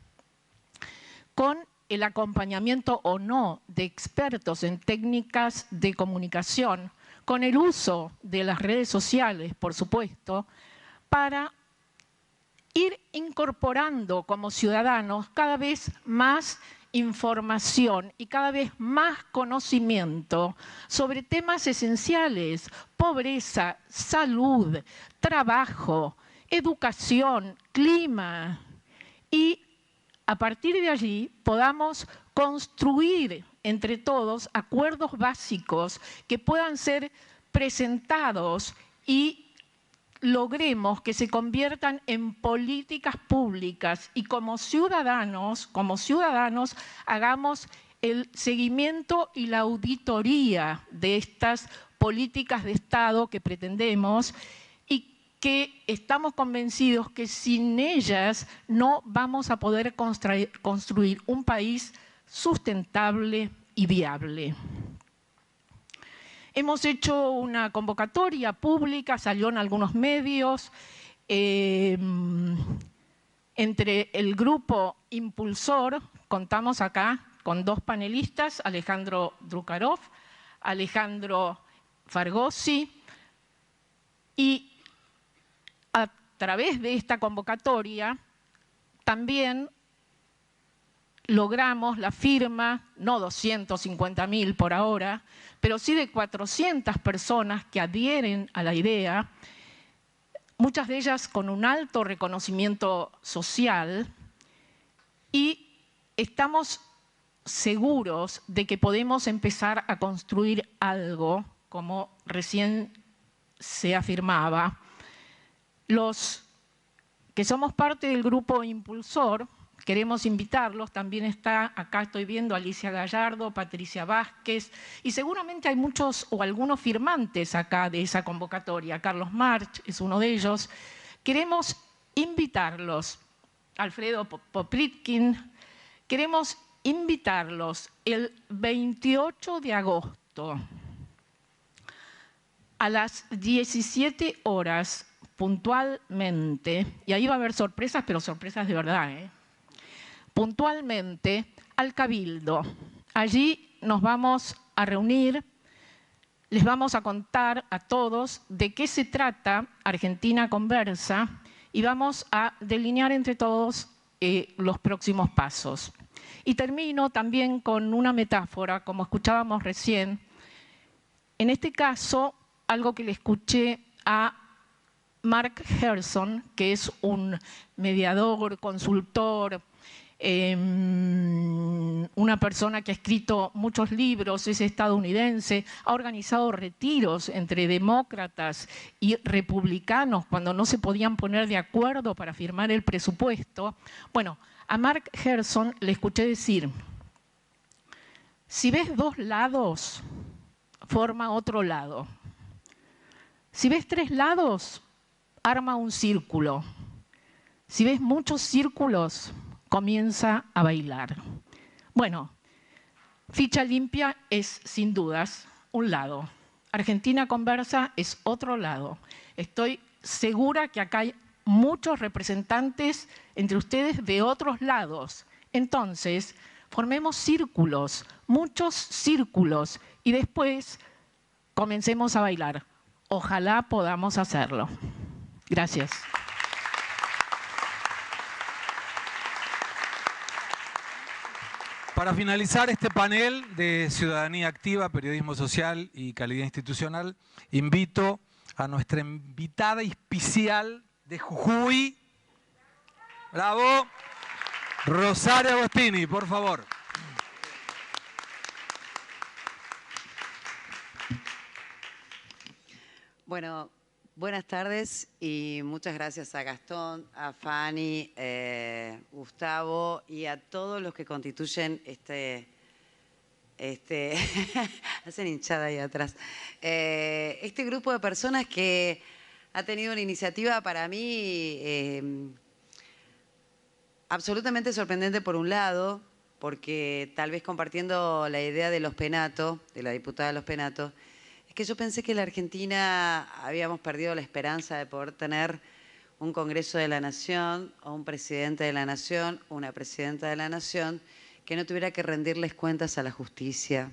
con el acompañamiento o no de expertos en técnicas de comunicación, con el uso de las redes sociales, por supuesto, para ir incorporando como ciudadanos cada vez más información y cada vez más conocimiento sobre temas esenciales: pobreza, salud, trabajo, educación, clima. Y a partir de allí podamos construir entre todos acuerdos básicos que puedan ser presentados y logremos que se conviertan en políticas públicas y como ciudadanos hagamos el seguimiento y la auditoría de estas políticas de Estado que pretendemos y que estamos convencidos que sin ellas no vamos a poder construir un país sustentable y viable. Hemos hecho una convocatoria pública, salió en algunos medios, entre el grupo impulsor, contamos acá con dos panelistas, Alejandro Drukarov, Alejandro Fargosi, y a través de esta convocatoria también logramos la firma, no 250.000 por ahora, pero sí de 400 personas que adhieren a la idea, muchas de ellas con un alto reconocimiento social, y estamos seguros de que podemos empezar a construir algo, como recién se afirmaba. Los que somos parte del grupo impulsor, queremos invitarlos, también está, acá estoy viendo a Alicia Gallardo, Patricia Vázquez, y seguramente hay muchos o algunos firmantes acá de esa convocatoria. Carlos March es uno de ellos. Queremos invitarlos, Alfredo Popritkin, queremos invitarlos el 28 de agosto a las 17 horas puntualmente, y ahí va a haber sorpresas, pero sorpresas de verdad, puntualmente al Cabildo. Allí nos vamos a reunir, les vamos a contar a todos de qué se trata Argentina Conversa y vamos a delinear entre todos los próximos pasos. Y termino también con una metáfora, como escuchábamos recién. En este caso, algo que le escuché a Mark Gerson, que es un mediador, consultor, una persona que ha escrito muchos libros, es estadounidense, ha organizado retiros entre demócratas y republicanos cuando no se podían poner de acuerdo para firmar el presupuesto. Bueno, a Mark Gerson le escuché decir, si ves dos lados, forma otro lado. Si ves tres lados, arma un círculo. Si ves muchos círculos, comienza a bailar. Bueno, Ficha Limpia es, sin dudas, un lado. Argentina Conversa es otro lado. Estoy segura que acá hay muchos representantes entre ustedes de otros lados. Entonces, formemos círculos, muchos círculos, y después comencemos a bailar. Ojalá podamos hacerlo. Gracias. Para finalizar este panel de ciudadanía activa, periodismo social y calidad institucional, invito a nuestra invitada especial de Jujuy. ¡Bravo! Rosario Agostini, por favor. Bueno, buenas tardes y muchas gracias a Gastón, a Fanny, Gustavo y a todos los que constituyen hacen hinchada ahí atrás, este grupo de personas que ha tenido una iniciativa para mí absolutamente sorprendente por un lado, porque tal vez compartiendo la idea de Los Penato, de la diputada Los Penato, que yo pensé que en la Argentina habíamos perdido la esperanza de poder tener un Congreso de la Nación o un presidente de la Nación, una presidenta de la Nación, que no tuviera que rendirles cuentas a la justicia.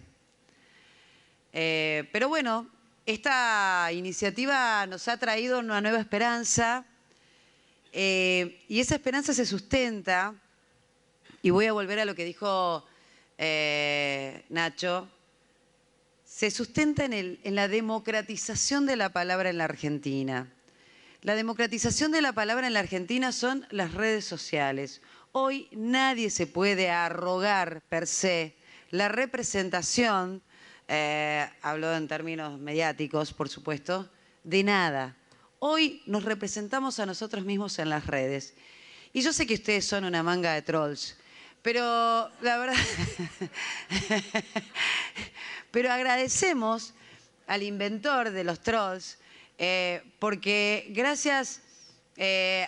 Pero bueno, esta iniciativa nos ha traído una nueva esperanza y esa esperanza se sustenta, y voy a volver a lo que dijo Nacho, se sustenta en la democratización de la palabra en la Argentina. La democratización de la palabra en la Argentina son las redes sociales. Hoy nadie se puede arrogar per se la representación, hablo en términos mediáticos, por supuesto, de nada. Hoy nos representamos a nosotros mismos en las redes. Y yo sé que ustedes son una manga de trolls, pero la verdad... Pero agradecemos al inventor de los trolls, porque gracias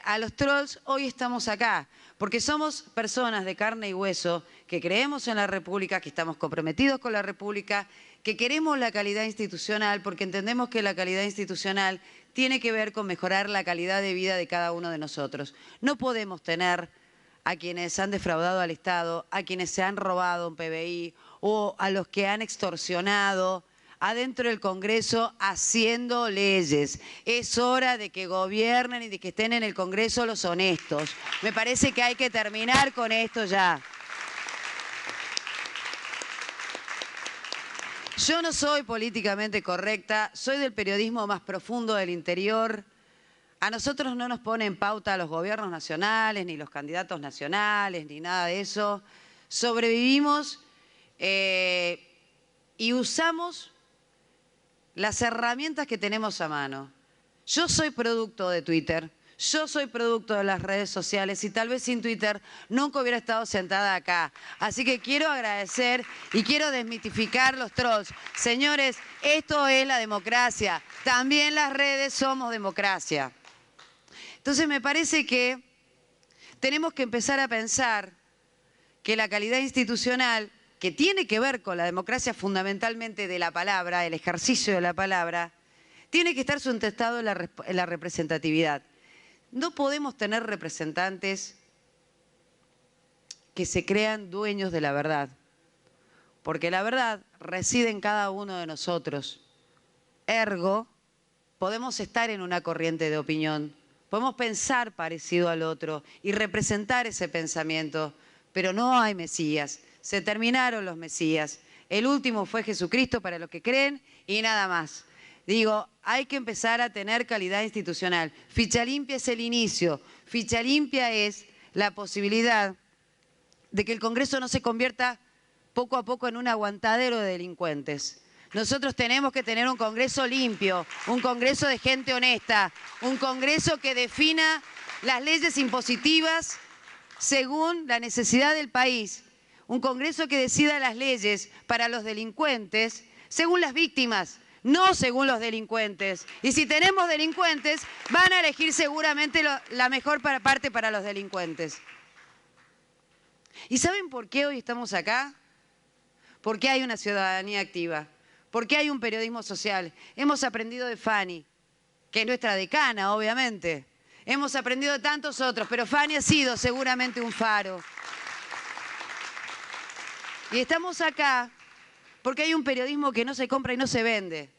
a los trolls hoy estamos acá, porque somos personas de carne y hueso que creemos en la República, que estamos comprometidos con la República, que queremos la calidad institucional, porque entendemos que la calidad institucional tiene que ver con mejorar la calidad de vida de cada uno de nosotros. No podemos tener a quienes han defraudado al Estado, a quienes se han robado un PBI o a los que han extorsionado adentro del Congreso haciendo leyes. Es hora de que gobiernen y de que estén en el Congreso los honestos. Me parece que hay que terminar con esto ya. Yo no soy políticamente correcta, soy del periodismo más profundo del interior. A nosotros no nos ponen pauta los gobiernos nacionales, ni los candidatos nacionales, ni nada de eso. Sobrevivimos y usamos las herramientas que tenemos a mano. Yo soy producto de Twitter, yo soy producto de las redes sociales y tal vez sin Twitter nunca hubiera estado sentada acá. Así que quiero agradecer y quiero desmitificar los trolls. Señores, esto es la democracia. También las redes somos democracia. Entonces me parece que tenemos que empezar a pensar que la calidad institucional, que tiene que ver con la democracia fundamentalmente de la palabra, el ejercicio de la palabra, tiene que estar sustentado en la representatividad. No podemos tener representantes que se crean dueños de la verdad, porque la verdad reside en cada uno de nosotros. Ergo, podemos estar en una corriente de opinión, podemos pensar parecido al otro y representar ese pensamiento, pero no hay Mesías, se terminaron los Mesías. El último fue Jesucristo para los que creen y nada más. Digo, hay que empezar a tener calidad institucional. Ficha limpia es el inicio. Ficha limpia es la posibilidad de que el Congreso no se convierta poco a poco en un aguantadero de delincuentes. Nosotros tenemos que tener un Congreso limpio, un Congreso de gente honesta, un Congreso que defina las leyes impositivas según la necesidad del país, un Congreso que decida las leyes para los delincuentes según las víctimas, no según los delincuentes. Y si tenemos delincuentes, van a elegir seguramente la mejor parte para los delincuentes. ¿Y saben por qué hoy estamos acá? Porque hay una ciudadanía activa, porque hay un periodismo social. Hemos aprendido de Fanny, que es nuestra decana, obviamente. Hemos aprendido de tantos otros, pero Fanny ha sido seguramente un faro. Y estamos acá porque hay un periodismo que no se compra y no se vende,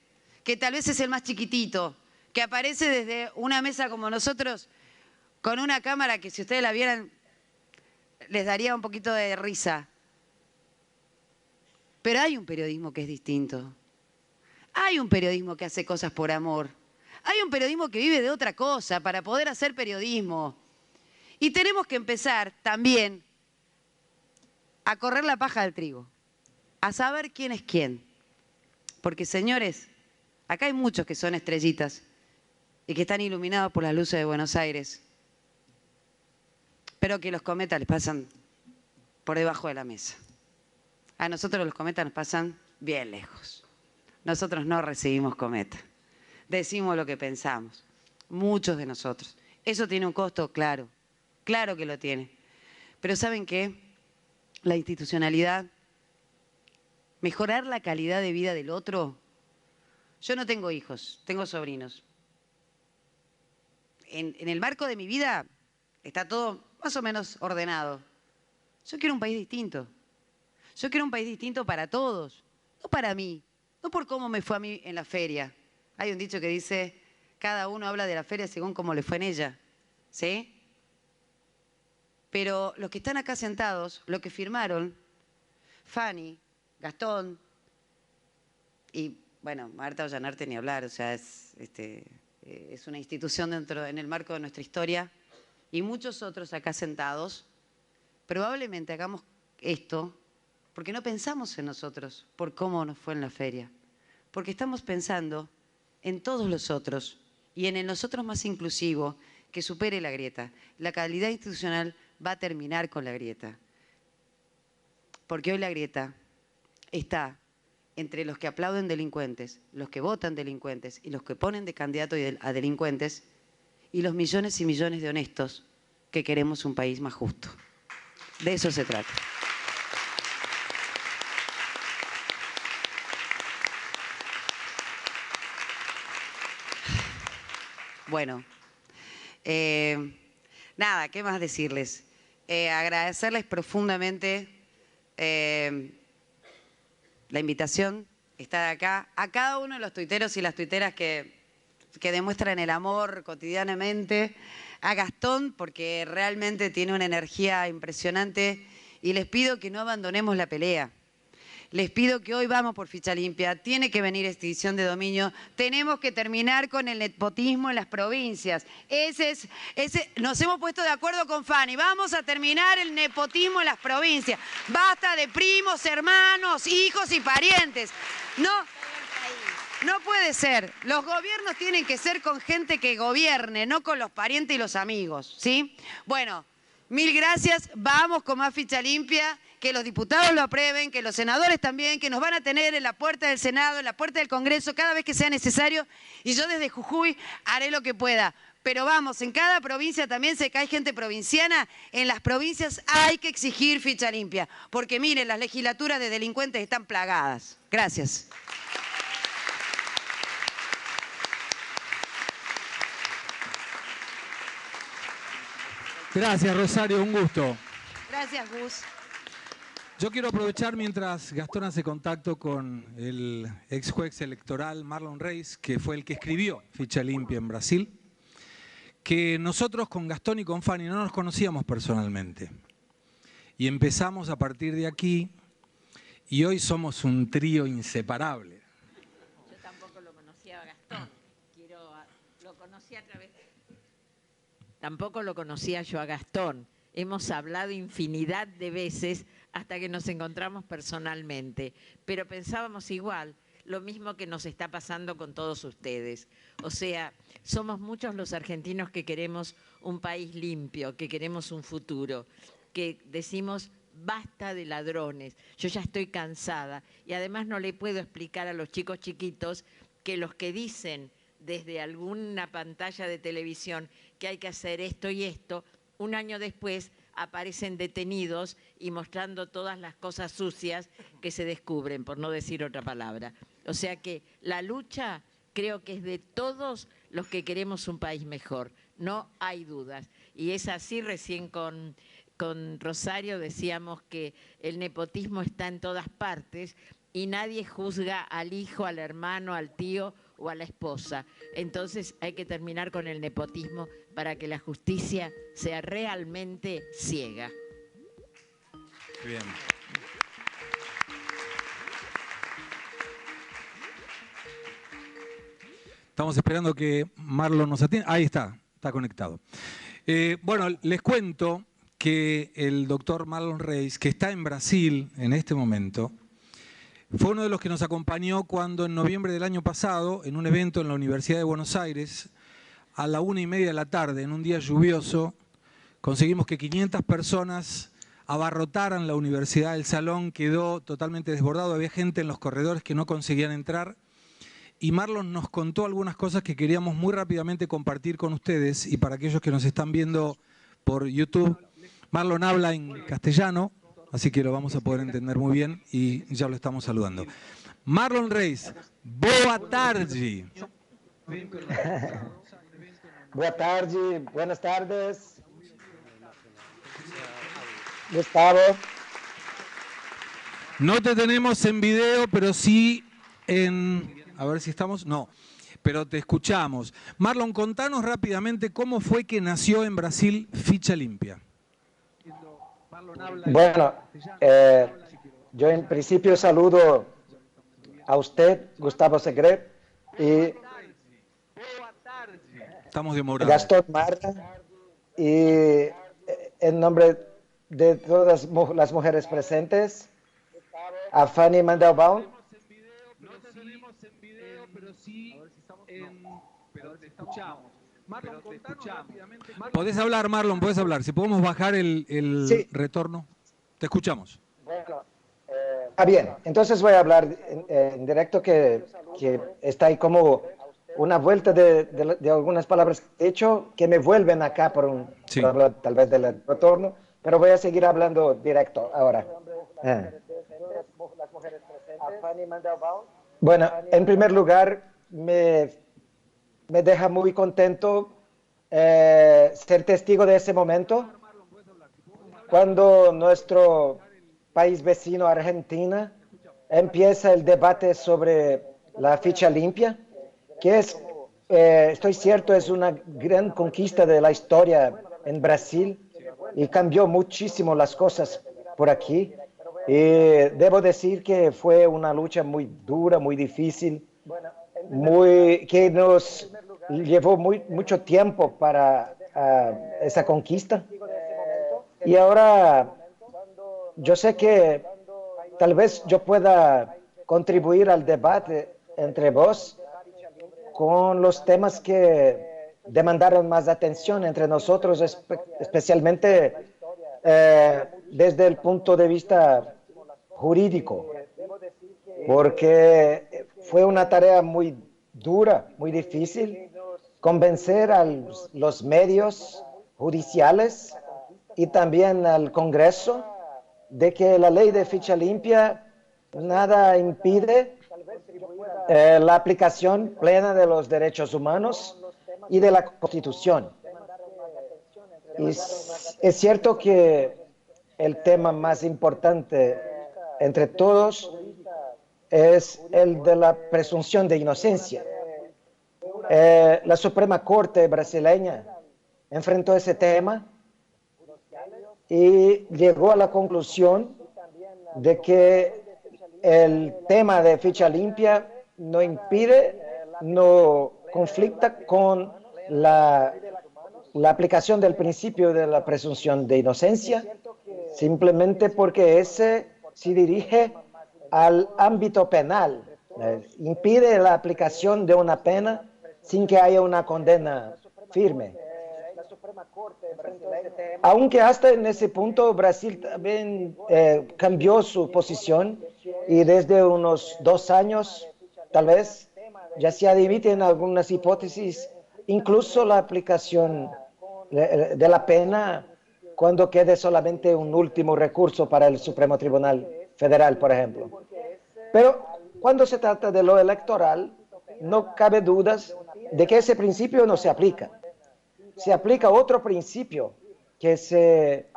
que tal vez es el más chiquitito, que aparece desde una mesa como nosotros, con una cámara que si ustedes la vieran, les daría un poquito de risa. Pero hay un periodismo que es distinto. Hay un periodismo que hace cosas por amor. Hay un periodismo que vive de otra cosa para poder hacer periodismo. Y tenemos que empezar también a correr la paja del trigo, a saber quién es quién. Porque, señores, acá hay muchos que son estrellitas y que están iluminados por las luces de Buenos Aires, pero que los cometas les pasan por debajo de la mesa. A nosotros los cometas nos pasan bien lejos. Nosotros no recibimos cometas. Decimos lo que pensamos. Muchos de nosotros. Eso tiene un costo, claro. Claro que lo tiene. Pero ¿saben qué? La institucionalidad, mejorar la calidad de vida del otro. Yo no tengo hijos, tengo sobrinos. En el marco de mi vida está todo más o menos ordenado. Yo quiero un país distinto. Yo quiero un país distinto para todos, no para mí, no por cómo me fue a mí en la feria. Hay un dicho que dice, cada uno habla de la feria según cómo le fue en ella, ¿sí? Pero los que están acá sentados, los que firmaron, Fanny, Gastón y, bueno, Marta Ollanarte ni hablar, o sea, es una institución en el marco de nuestra historia, y muchos otros acá sentados, probablemente hagamos esto porque no pensamos en nosotros por cómo nos fue en la feria, porque estamos pensando en todos los otros y en el nosotros más inclusivo que supere la grieta. La calidad institucional va a terminar con la grieta, porque hoy la grieta está entre los que aplauden delincuentes, los que votan delincuentes y los que ponen de candidato a delincuentes y los millones y millones de honestos que queremos un país más justo. De eso se trata. Bueno, nada, ¿qué más decirles? Agradecerles profundamente la invitación, estar acá, a cada uno de los tuiteros y las tuiteras que demuestran el amor cotidianamente, a Gastón, porque realmente tiene una energía impresionante, y les pido que no abandonemos la pelea. Les pido que hoy vamos por ficha limpia, tiene que venir extinción de dominio, tenemos que terminar con el nepotismo en las provincias. Nos hemos puesto de acuerdo con Fanny, vamos a terminar el nepotismo en las provincias. Basta de primos, hermanos, hijos y parientes. No puede ser. Los gobiernos tienen que ser con gente que gobierne, no con los parientes y los amigos, ¿sí? Bueno, mil gracias, vamos con más ficha limpia. Que los diputados lo aprueben, que los senadores también, que nos van a tener en la puerta del Senado, en la puerta del Congreso, cada vez que sea necesario. Y yo desde Jujuy haré lo que pueda. Pero vamos, en cada provincia también sé que hay gente provinciana. En las provincias hay que exigir ficha limpia. Porque miren, las legislaturas de delincuentes están plagadas. Gracias. Gracias, Rosario, un gusto. Gracias, Gus. Yo quiero aprovechar mientras Gastón hace contacto con el ex juez electoral Marlon Reis, que fue el que escribió Ficha Limpia en Brasil, que nosotros con Gastón y con Fanny no nos conocíamos personalmente. Y empezamos a partir de aquí y hoy somos un trío inseparable. Yo tampoco lo conocía a Gastón, lo conocí a través de... Tampoco lo conocía yo a Gastón. Hemos hablado infinidad de veces hasta que nos encontramos personalmente, pero pensábamos igual, lo mismo que nos está pasando con todos ustedes. O sea, somos muchos los argentinos que queremos un país limpio, que queremos un futuro, que decimos basta de ladrones, yo ya estoy cansada y además no le puedo explicar a los chicos chiquitos que los que dicen desde alguna pantalla de televisión que hay que hacer esto y esto, un año después aparecen detenidos y mostrando todas las cosas sucias que se descubren, por no decir otra palabra. O sea que la lucha creo que es de todos los que queremos un país mejor, no hay dudas. Y es así, recién con Rosario decíamos que el nepotismo está en todas partes y nadie juzga al hijo, al hermano, al tío o a la esposa. Entonces hay que terminar con el nepotismo para que la justicia sea realmente ciega. Bien. Estamos esperando que Marlon nos atienda. Ahí está conectado. Bueno, les cuento que el doctor Marlon Reis, que está en Brasil en este momento, fue uno de los que nos acompañó cuando en noviembre del año pasado, en un evento en la Universidad de Buenos Aires, a la 1:30 de la tarde, en un día lluvioso, conseguimos que 500 personas abarrotaran la universidad. El salón quedó totalmente desbordado, había gente en los corredores que no conseguían entrar. Y Marlon nos contó algunas cosas que queríamos muy rápidamente compartir con ustedes. Y para aquellos que nos están viendo por YouTube, Marlon habla en castellano, así que lo vamos a poder entender muy bien y ya lo estamos saludando. Marlon Reis, boa tarde. Boa tarde, buenas tardes. Gustavo. No te tenemos en video, pero sí en... A ver si estamos... No, pero te escuchamos. Marlon, contanos rápidamente cómo fue que nació en Brasil Ficha Limpia. Bueno, yo en principio saludo a usted, Gustavo Segret, y estamos demorados. Gastón Marta, y en nombre de todas las mujeres presentes, a Fanny Mandelbaum. No te tenemos en video, pero sí pero te escuchamos. Marlon, contanos rápidamente. Podés hablar, Marlon, podés hablar. Si podemos bajar el sí. Retorno. Te escuchamos. Bueno, bien. Entonces voy a hablar en directo que está ahí como una vuelta de algunas palabras que he hecho que me vuelven acá por hablar tal vez del retorno, pero voy a seguir hablando directo ahora. Bueno, en primer lugar, me deja muy contento ser testigo de ese momento cuando nuestro país vecino, Argentina, empieza el debate sobre la ficha limpia, que es, estoy cierto, es una gran conquista de la historia en Brasil y cambió muchísimo las cosas por aquí. Y debo decir que fue una lucha muy dura, muy difícil, que nos llevó mucho tiempo para esa conquista. Y ahora yo sé que tal vez yo pueda contribuir al debate entre vos con los temas que demandaron más atención entre nosotros, especialmente desde el punto de vista jurídico, porque fue una tarea muy dura, muy difícil, convencer a los medios judiciales y también al Congreso de que la ley de ficha limpia nada impide la aplicación plena de los derechos humanos y de la Constitución. es cierto que el tema más importante entre todos es el de la presunción de inocencia. La Suprema Corte brasileña enfrentó ese tema y llegó a la conclusión de que el tema de ficha limpia no impide, no conflicta con la aplicación del principio de la presunción de inocencia, simplemente porque ese se dirige al ámbito penal, impide la aplicación de una pena sin que haya una condena firme. Aunque hasta en ese punto Brasil también cambió su posición y desde unos 2 años, tal vez, ya se admite en algunas hipótesis incluso la aplicación de la pena cuando quede solamente un último recurso para el Supremo Tribunal Federal, por ejemplo. Pero cuando se trata de lo electoral, no cabe dudas de que ese principio no se aplica. Se aplica otro principio que se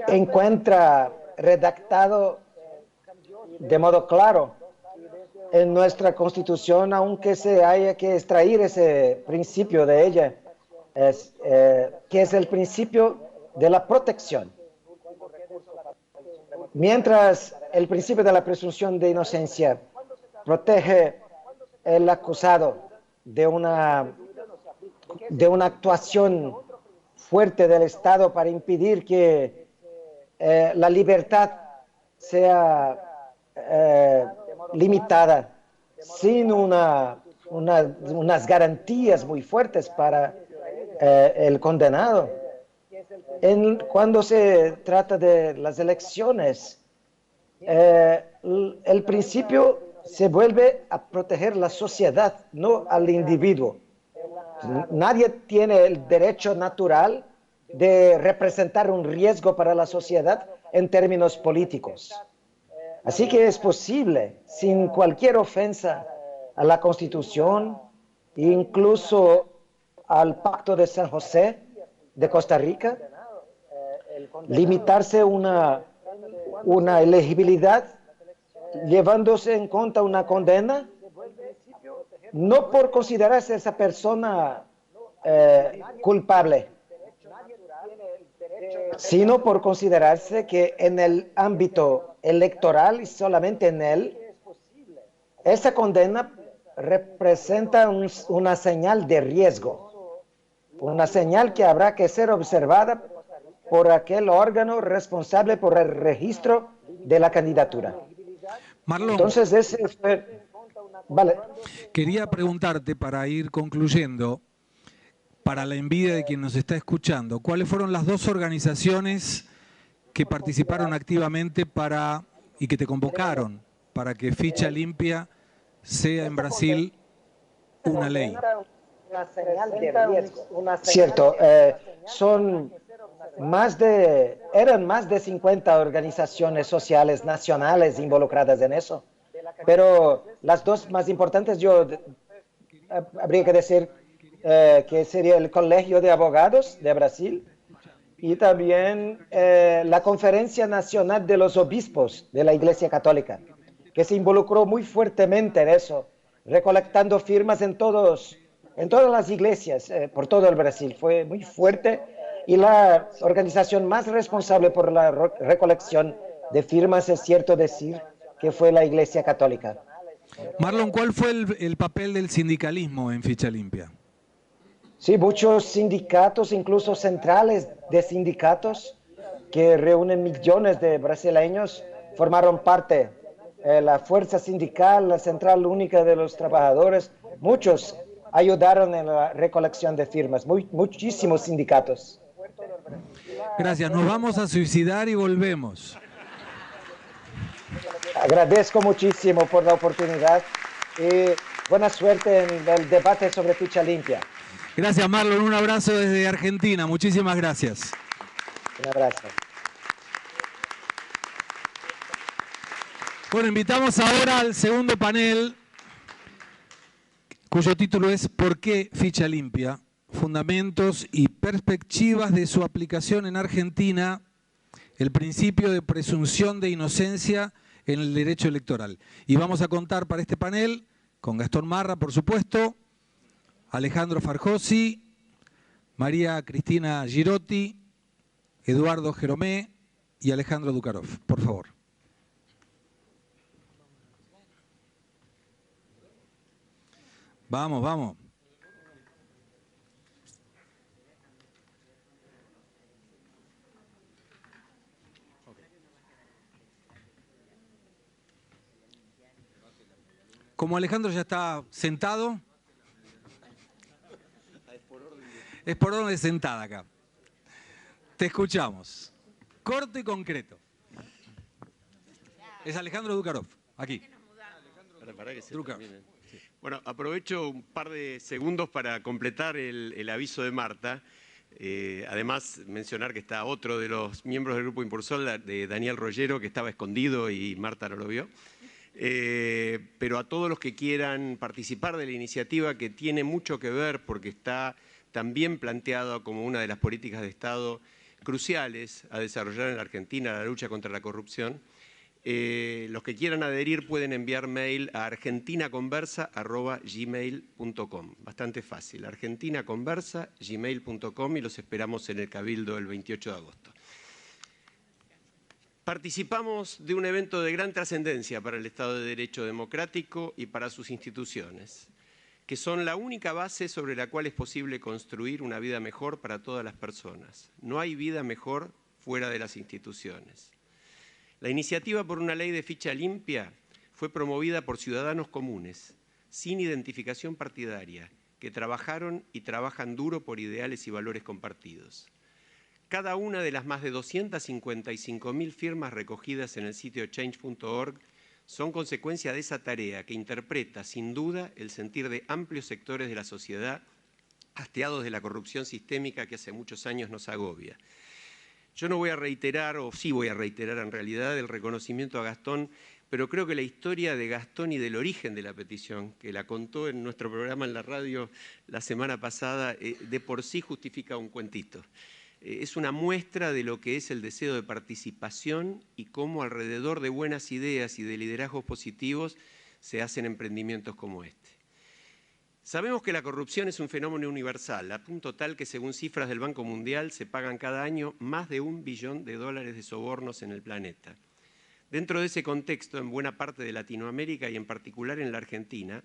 encuentra redactado de modo claro en nuestra Constitución, aunque se haya que extraer ese principio de ella, que es el principio de la protección. Mientras el principio de la presunción de inocencia protege el acusado de una actuación fuerte del Estado para impedir que la libertad sea limitada sin unas garantías muy fuertes para el condenado. Cuando se trata de las elecciones, el principio se vuelve a proteger la sociedad, no al individuo. Nadie tiene el derecho natural de representar un riesgo para la sociedad en términos políticos. Así que es posible, sin cualquier ofensa a la Constitución, incluso al Pacto de San José de Costa Rica, limitarse una elegibilidad llevándose en cuenta una condena, no por considerarse esa persona culpable, sino por considerarse que en el ámbito electoral y solamente en él, esa condena representa una señal de riesgo, una señal que habrá que ser observada por aquel órgano responsable por el registro de la candidatura. Marlon, entonces ese fue... Vale. Quería preguntarte, para ir concluyendo, para la envidia de quien nos está escuchando, ¿cuáles fueron las 2 organizaciones que participaron activamente y que te convocaron para que Ficha Limpia sea en Brasil una ley? Cierto, eran más de 50 organizaciones sociales nacionales involucradas en eso, pero las 2 más importantes habría que decir que sería el Colegio de Abogados de Brasil y también la Conferencia Nacional de los Obispos de la Iglesia Católica, que se involucró muy fuertemente en eso, recolectando firmas en todas las iglesias por todo el Brasil. Fue muy fuerte y la organización más responsable por la recolección de firmas, es cierto decir, que fue la Iglesia Católica. Marlon, ¿cuál fue el papel del sindicalismo en Ficha Limpia? Sí, muchos sindicatos, incluso centrales de sindicatos que reúnen millones de brasileños, formaron parte. La Fuerza Sindical, la Central Única de los Trabajadores, muchos ayudaron en la recolección de firmas, muchísimos sindicatos. Gracias, nos vamos a suicidar y volvemos. Agradezco muchísimo por la oportunidad y buena suerte en el debate sobre Ficha Limpia. Gracias, Marlon. Un abrazo desde Argentina. Muchísimas gracias. Un abrazo. Bueno, invitamos ahora al segundo panel, cuyo título es ¿Por qué Ficha Limpia? fundamentos y perspectivas de su aplicación en Argentina, el principio de presunción de inocencia en el derecho electoral. Y vamos a contar para este panel con Gastón Marra, por supuesto, Alejandro Farjosi, María Cristina Girotti, Eduardo Jeromé y Alejandro Dukarov. Por favor. Vamos, vamos. Como Alejandro ya está sentado, es por orden de sentada acá. Te escuchamos. Corto y concreto. Es Alejandro Dukarov, aquí. Bueno, aprovecho un par de segundos para completar el aviso de Marta. Además, mencionar que está otro de los miembros del Grupo Impulsor, de Daniel Rollero, que estaba escondido y Marta no lo vio. Pero a todos los que quieran participar de la iniciativa, que tiene mucho que ver porque está también planteado como una de las políticas de Estado cruciales a desarrollar en la Argentina, la lucha contra la corrupción. Los que quieran adherir pueden enviar mail a argentinaconversa@gmail.com. Bastante fácil, argentinaconversa@gmail.com, y los esperamos en el Cabildo el 28 de agosto. Participamos de un evento de gran trascendencia para el Estado de Derecho democrático y para sus instituciones, que son la única base sobre la cual es posible construir una vida mejor para todas las personas. No hay vida mejor fuera de las instituciones. La iniciativa por una ley de ficha limpia fue promovida por ciudadanos comunes, sin identificación partidaria, que trabajaron y trabajan duro por ideales y valores compartidos. Cada una de las más de 255.000 firmas recogidas en el sitio change.org son consecuencia de esa tarea que interpreta, sin duda, el sentir de amplios sectores de la sociedad hastiados de la corrupción sistémica que hace muchos años nos agobia. Yo no voy a reiterar, o sí voy a reiterar en realidad, el reconocimiento a Gastón, pero creo que la historia de Gastón y del origen de la petición, que la contó en nuestro programa en la radio la semana pasada, de por sí justifica un cuentito. Es una muestra de lo que es el deseo de participación y cómo alrededor de buenas ideas y de liderazgos positivos se hacen emprendimientos como este. Sabemos que la corrupción es un fenómeno universal, a punto tal que según cifras del Banco Mundial se pagan cada año más de $1 billón de sobornos en el planeta. Dentro de ese contexto, en buena parte de Latinoamérica y en particular en la Argentina,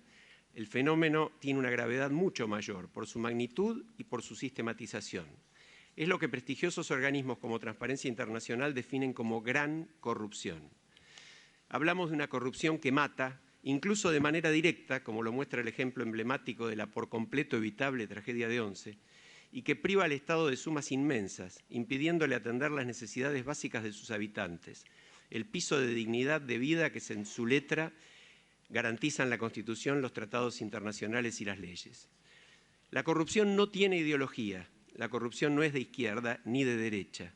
el fenómeno tiene una gravedad mucho mayor por su magnitud y por su sistematización. Es lo que prestigiosos organismos como Transparencia Internacional definen como gran corrupción. Hablamos de una corrupción que mata, incluso de manera directa, como lo muestra el ejemplo emblemático de la por completo evitable tragedia de Once, y que priva al Estado de sumas inmensas, impidiéndole atender las necesidades básicas de sus habitantes, el piso de dignidad de vida que en su letra garantizan la Constitución, los tratados internacionales y las leyes. La corrupción no tiene ideología. La corrupción no es de izquierda ni de derecha.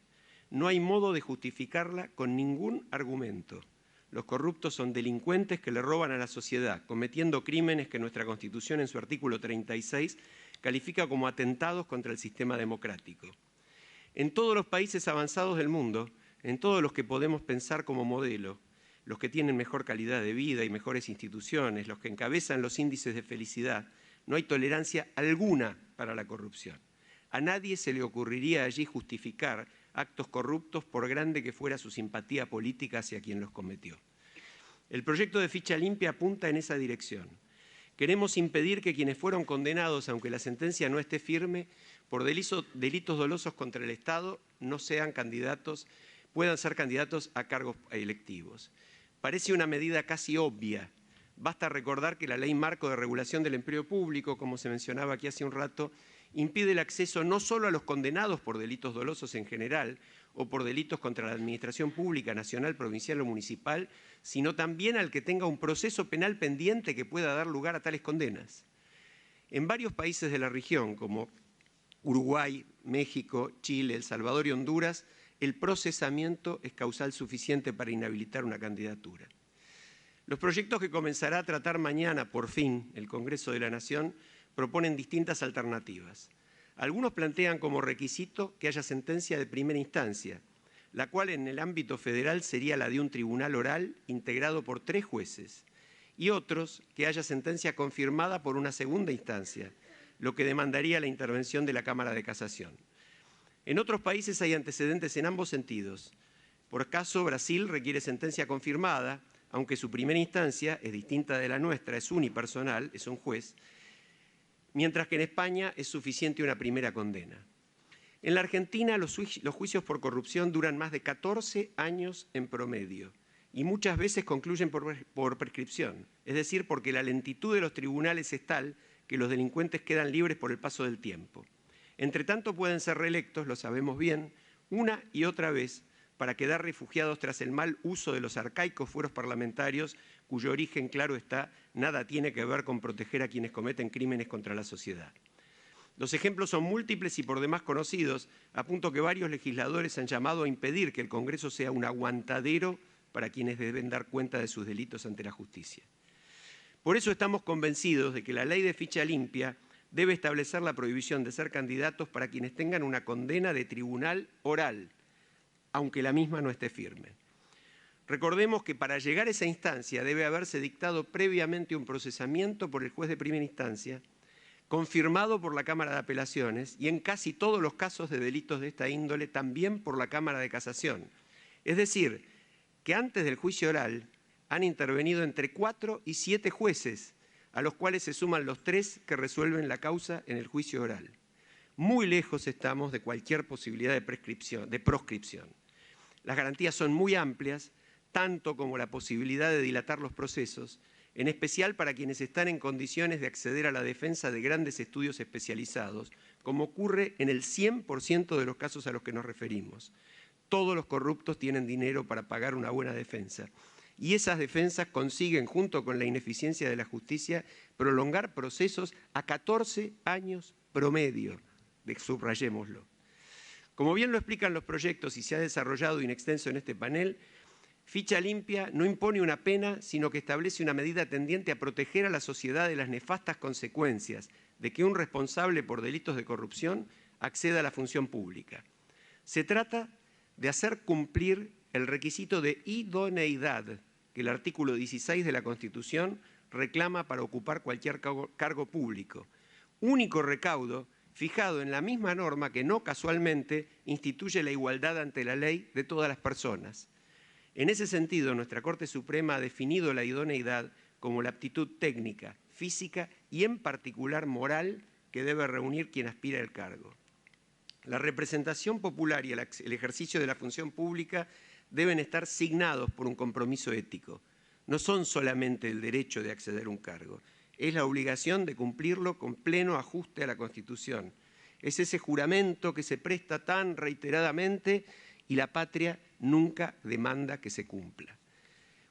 No hay modo de justificarla con ningún argumento. Los corruptos son delincuentes que le roban a la sociedad, cometiendo crímenes que nuestra Constitución en su artículo 36 califica como atentados contra el sistema democrático. En todos los países avanzados del mundo, en todos los que podemos pensar como modelo, los que tienen mejor calidad de vida y mejores instituciones, los que encabezan los índices de felicidad, no hay tolerancia alguna para la corrupción. A nadie se le ocurriría allí justificar actos corruptos por grande que fuera su simpatía política hacia quien los cometió. El proyecto de ficha limpia apunta en esa dirección. Queremos impedir que quienes fueron condenados, aunque la sentencia no esté firme, por delitos dolosos contra el Estado, puedan ser candidatos a cargos electivos. Parece una medida casi obvia. Basta recordar que la Ley Marco de Regulación del Empleo Público, como se mencionaba aquí hace un rato, impide el acceso no solo a los condenados por delitos dolosos en general o por delitos contra la administración pública, nacional, provincial o municipal, sino también al que tenga un proceso penal pendiente que pueda dar lugar a tales condenas. En varios países de la región, como Uruguay, México, Chile, El Salvador y Honduras, el procesamiento es causal suficiente para inhabilitar una candidatura. Los proyectos que comenzará a tratar mañana, por fin, el Congreso de la Nación, proponen distintas alternativas. Algunos plantean como requisito que haya sentencia de primera instancia, la cual en el ámbito federal sería la de un tribunal oral integrado por 3 jueces, y otros que haya sentencia confirmada por una segunda instancia, lo que demandaría la intervención de la Cámara de Casación. En otros países hay antecedentes en ambos sentidos. Por caso, Brasil requiere sentencia confirmada, aunque su primera instancia es distinta de la nuestra, es unipersonal, es un juez, mientras que en España es suficiente una primera condena. En la Argentina los juicios por corrupción duran más de 14 años en promedio y muchas veces concluyen por prescripción, es decir, porque la lentitud de los tribunales es tal que los delincuentes quedan libres por el paso del tiempo. Entre tanto pueden ser reelectos, lo sabemos bien, una y otra vez para quedar refugiados tras el mal uso de los arcaicos fueros parlamentarios, cuyo origen, claro está, nada tiene que ver con proteger a quienes cometen crímenes contra la sociedad. Los ejemplos son múltiples y por demás conocidos, a punto que varios legisladores han llamado a impedir que el Congreso sea un aguantadero para quienes deben dar cuenta de sus delitos ante la justicia. Por eso estamos convencidos de que la ley de ficha limpia debe establecer la prohibición de ser candidatos para quienes tengan una condena de tribunal oral, aunque la misma no esté firme. Recordemos que para llegar a esa instancia debe haberse dictado previamente un procesamiento por el juez de primera instancia, confirmado por la Cámara de Apelaciones y en casi todos los casos de delitos de esta índole también por la Cámara de Casación. Es decir, que antes del juicio oral han intervenido entre 4 y 7 jueces, a los cuales se suman los 3 que resuelven la causa en el juicio oral. Muy lejos estamos de cualquier posibilidad de proscripción. Las garantías son muy amplias, tanto como la posibilidad de dilatar los procesos, en especial para quienes están en condiciones de acceder a la defensa de grandes estudios especializados, como ocurre en el 100% de los casos a los que nos referimos. Todos los corruptos tienen dinero para pagar una buena defensa, y esas defensas consiguen, junto con la ineficiencia de la justicia, prolongar procesos a 14 años promedio, subrayémoslo. Como bien lo explican los proyectos y se ha desarrollado in extenso en este panel, Ficha Limpia no impone una pena, sino que establece una medida tendiente a proteger a la sociedad de las nefastas consecuencias de que un responsable por delitos de corrupción acceda a la función pública. Se trata de hacer cumplir el requisito de idoneidad que el artículo 16 de la Constitución reclama para ocupar cualquier cargo público, único recaudo fijado en la misma norma que no casualmente instituye la igualdad ante la ley de todas las personas. En ese sentido, nuestra Corte Suprema ha definido la idoneidad como la aptitud técnica, física y en particular moral que debe reunir quien aspira al cargo. La representación popular y el ejercicio de la función pública deben estar signados por un compromiso ético. No son solamente el derecho de acceder a un cargo, es la obligación de cumplirlo con pleno ajuste a la Constitución. Es ese juramento que se presta tan reiteradamente y la patria nunca demanda que se cumpla.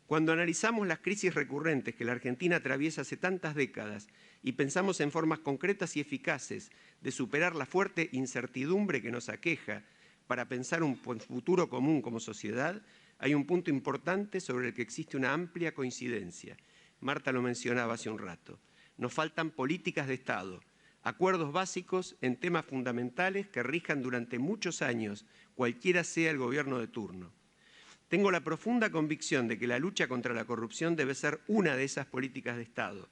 Cuando analizamos las crisis recurrentes que la Argentina atraviesa hace tantas décadas y pensamos en formas concretas y eficaces de superar la fuerte incertidumbre que nos aqueja para pensar un futuro común como sociedad, hay un punto importante sobre el que existe una amplia coincidencia. Marta lo mencionaba hace un rato. Nos faltan políticas de Estado, acuerdos básicos en temas fundamentales que rijan durante muchos años, cualquiera sea el gobierno de turno. Tengo la profunda convicción de que la lucha contra la corrupción debe ser una de esas políticas de Estado,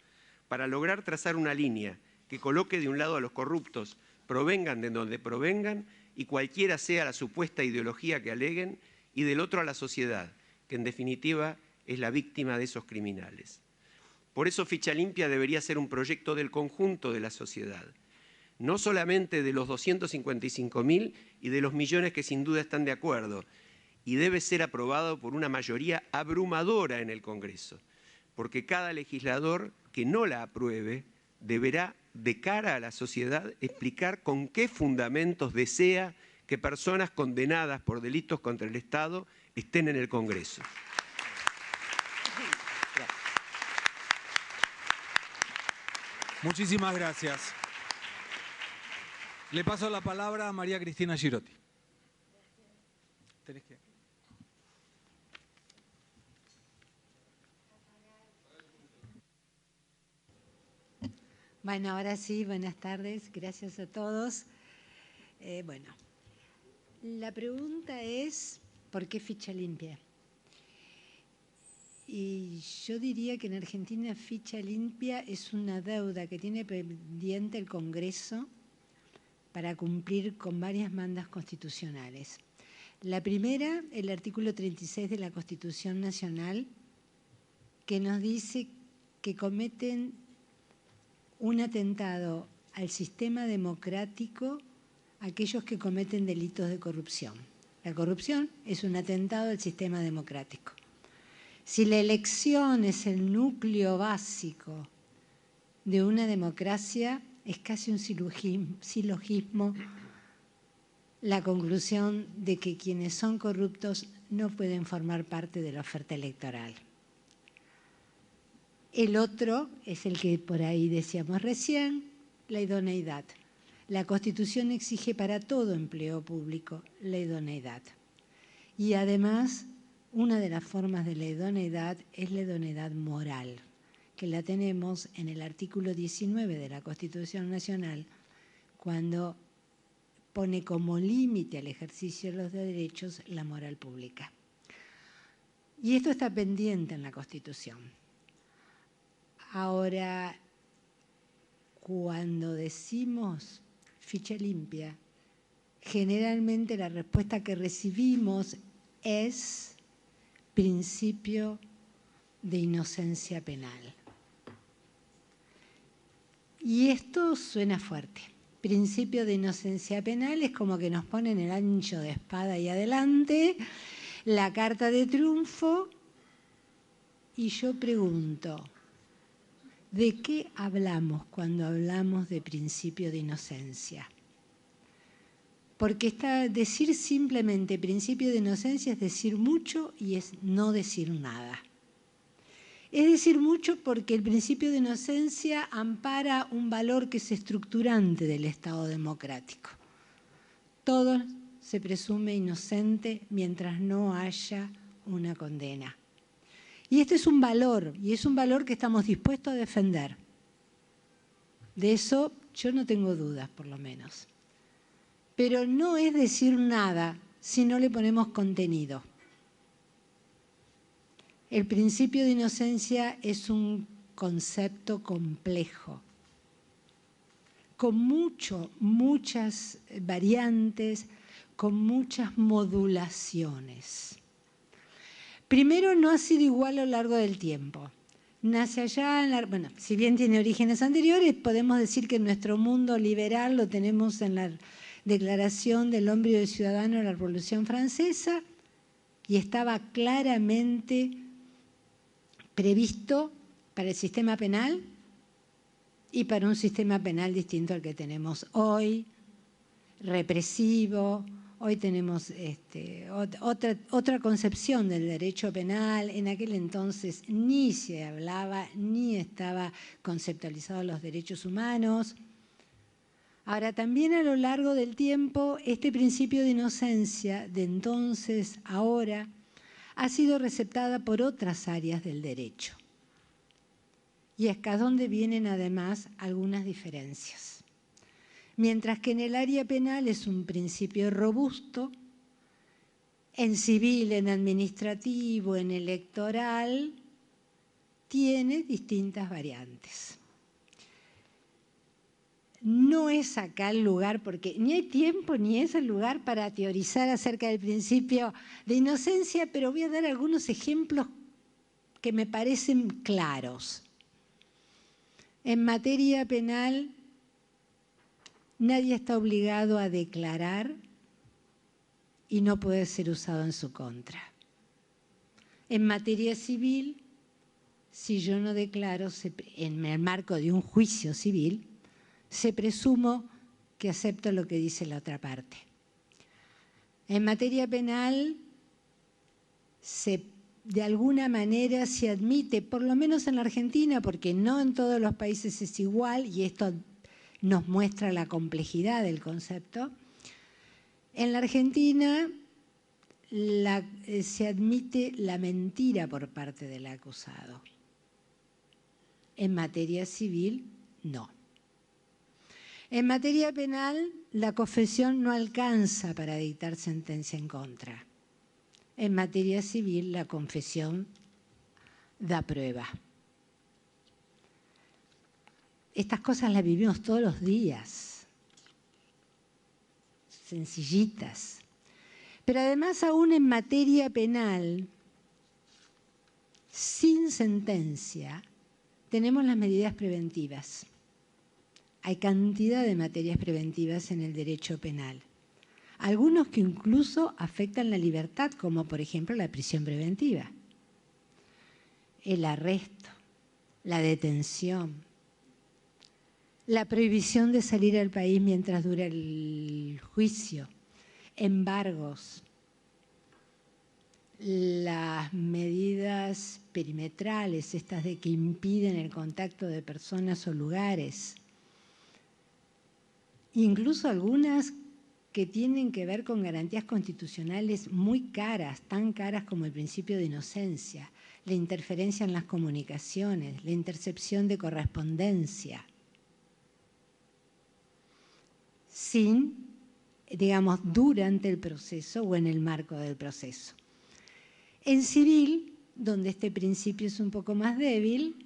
para lograr trazar una línea que coloque de un lado a los corruptos, provengan de donde provengan y cualquiera sea la supuesta ideología que aleguen, y del otro a la sociedad, que en definitiva es la víctima de esos criminales. Por eso Ficha Limpia debería ser un proyecto del conjunto de la sociedad, no solamente de los 255.000 y de los millones que sin duda están de acuerdo, y debe ser aprobado por una mayoría abrumadora en el Congreso, porque cada legislador que no la apruebe deberá, de cara a la sociedad, explicar con qué fundamentos desea que personas condenadas por delitos contra el Estado estén en el Congreso. Muchísimas gracias. Le paso la palabra a María Cristina Girotti. ¿Tenés que? Bueno, ahora sí, buenas tardes, gracias a todos. Bueno, la pregunta es, ¿por qué ficha limpia? Y yo diría que en Argentina ficha limpia es una deuda que tiene pendiente el Congreso para cumplir con varias mandas constitucionales. La primera, el artículo 36 de la Constitución Nacional, que nos dice que cometen un atentado al sistema democrático aquellos que cometen delitos de corrupción. La corrupción es un atentado al sistema democrático. Si la elección es el núcleo básico de una democracia, es casi un silogismo la conclusión de que quienes son corruptos no pueden formar parte de la oferta electoral. El otro es el que por ahí decíamos recién, la idoneidad. La Constitución exige para todo empleo público la idoneidad. Y además, una de las formas de la idoneidad es la idoneidad moral, que la tenemos en el artículo 19 de la Constitución Nacional, cuando pone como límite al ejercicio de los derechos la moral pública. Y esto está pendiente en la Constitución. Ahora, cuando decimos ficha limpia, generalmente la respuesta que recibimos es principio de inocencia penal. Y esto suena fuerte. Principio de inocencia penal es como que nos ponen el ancho de espada ahí adelante, la carta de triunfo, y yo pregunto, ¿de qué hablamos cuando hablamos de principio de inocencia? Porque decir simplemente principio de inocencia es decir mucho y es no decir nada. Es decir mucho porque el principio de inocencia ampara un valor que es estructurante del Estado democrático. Todo se presume inocente mientras no haya una condena. Y este es un valor, y es un valor que estamos dispuestos a defender. De eso yo no tengo dudas, por lo menos. Pero no es decir nada si no le ponemos contenido. El principio de inocencia es un concepto complejo, con muchas variantes, con muchas modulaciones. Primero, no ha sido igual a lo largo del tiempo. Nace allá, bueno, si bien tiene orígenes anteriores, podemos decir que nuestro mundo liberal lo tenemos en la Declaración del Hombre y del Ciudadano de la Revolución Francesa, y estaba claramente previsto para el sistema penal y para un sistema penal distinto al que tenemos hoy, represivo. Hoy tenemos otra concepción del derecho penal. En aquel entonces ni se hablaba, ni estaba conceptualizado los derechos humanos. Ahora, también a lo largo del tiempo, este principio de inocencia, de entonces, ahora, ha sido receptada por otras áreas del derecho. Y es acá donde vienen además algunas diferencias. Mientras que en el área penal es un principio robusto, en civil, en administrativo, en electoral, tiene distintas variantes. No es acá el lugar, porque ni hay tiempo ni es el lugar para teorizar acerca del principio de inocencia, pero voy a dar algunos ejemplos que me parecen claros. En materia penal, nadie está obligado a declarar y no puede ser usado en su contra. En materia civil, si yo no declaro, en el marco de un juicio civil, se presumo que acepto lo que dice la otra parte. En materia penal, de alguna manera se admite, por lo menos en la Argentina, porque no en todos los países es igual, y esto nos muestra la complejidad del concepto. En la Argentina se admite la mentira por parte del acusado. En materia civil, no. En materia penal, la confesión no alcanza para dictar sentencia en contra. En materia civil, la confesión da prueba. Estas cosas las vivimos todos los días, sencillitas. Pero además, aún en materia penal, sin sentencia, tenemos las medidas preventivas. Hay cantidad de materias preventivas en el derecho penal. Algunos que incluso afectan la libertad, como por ejemplo la prisión preventiva, el arresto, la detención, la prohibición de salir al país mientras dura el juicio, embargos, las medidas perimetrales, estas de que impiden el contacto de personas o lugares, incluso algunas que tienen que ver con garantías constitucionales muy caras, tan caras como el principio de inocencia, la interferencia en las comunicaciones, la intercepción de correspondencia, sin, digamos, durante el proceso o en el marco del proceso. En civil, donde este principio es un poco más débil,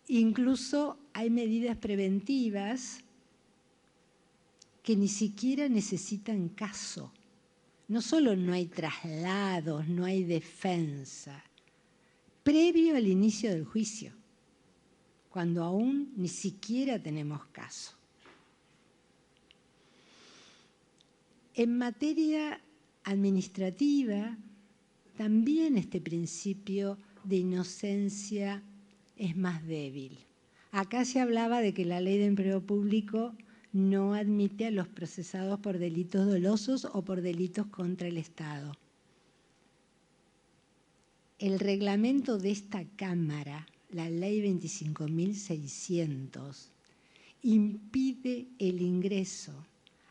incluso hay medidas preventivas que ni siquiera necesitan caso. No solo no hay traslados, no hay defensa, previo al inicio del juicio, cuando aún ni siquiera tenemos caso. En materia administrativa, también este principio de inocencia es más débil. Acá se hablaba de que la Ley de Empleo Público no admite a los procesados por delitos dolosos o por delitos contra el Estado. El reglamento de esta Cámara, la Ley 25.600, impide el ingreso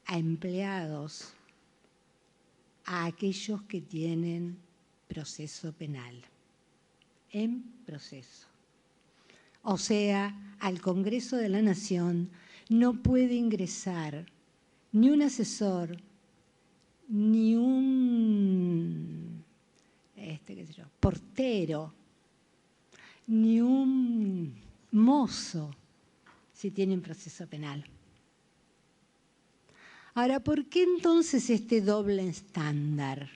a empleados a aquellos que tienen proceso penal, en proceso. O sea, al Congreso de la Nación no puede ingresar ni un asesor, ni un portero, ni un mozo si tienen proceso penal. Ahora, ¿por qué entonces este doble estándar?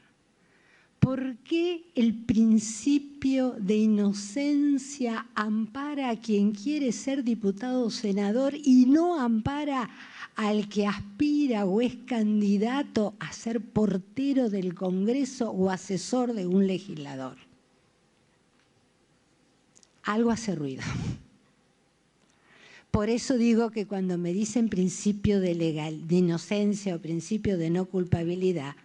¿Por qué el principio de inocencia ampara a quien quiere ser diputado o senador y no ampara al que aspira o es candidato a ser portero del Congreso o asesor de un legislador? Algo hace ruido. Por eso digo que cuando me dicen principio de inocencia o principio de no culpabilidad,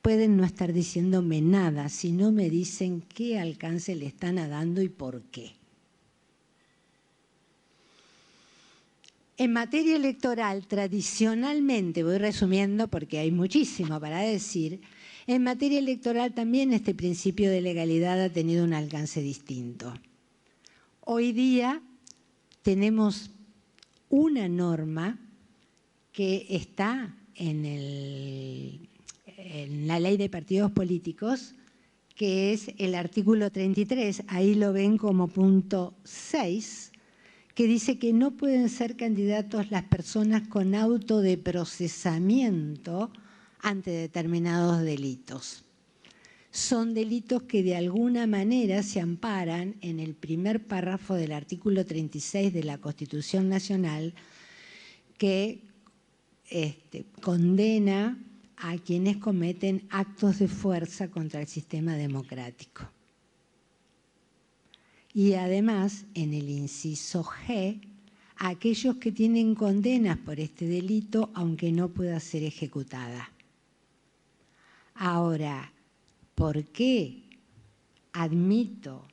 pueden no estar diciéndome nada si no me dicen qué alcance le están dando y por qué. En materia electoral, tradicionalmente, voy resumiendo porque hay muchísimo para decir, en materia electoral también este principio de legalidad ha tenido un alcance distinto. Hoy día tenemos una norma que está en la ley de partidos políticos, que es el artículo 33, ahí lo ven como punto 6, que dice que no pueden ser candidatos las personas con auto de procesamiento ante determinados delitos. Son delitos que de alguna manera se amparan en el primer párrafo del artículo 36 de la Constitución Nacional, que condena a quienes cometen actos de fuerza contra el sistema democrático. Y además, en el inciso G, a aquellos que tienen condenas por este delito, aunque no pueda ser ejecutada. Ahora, ¿por qué admito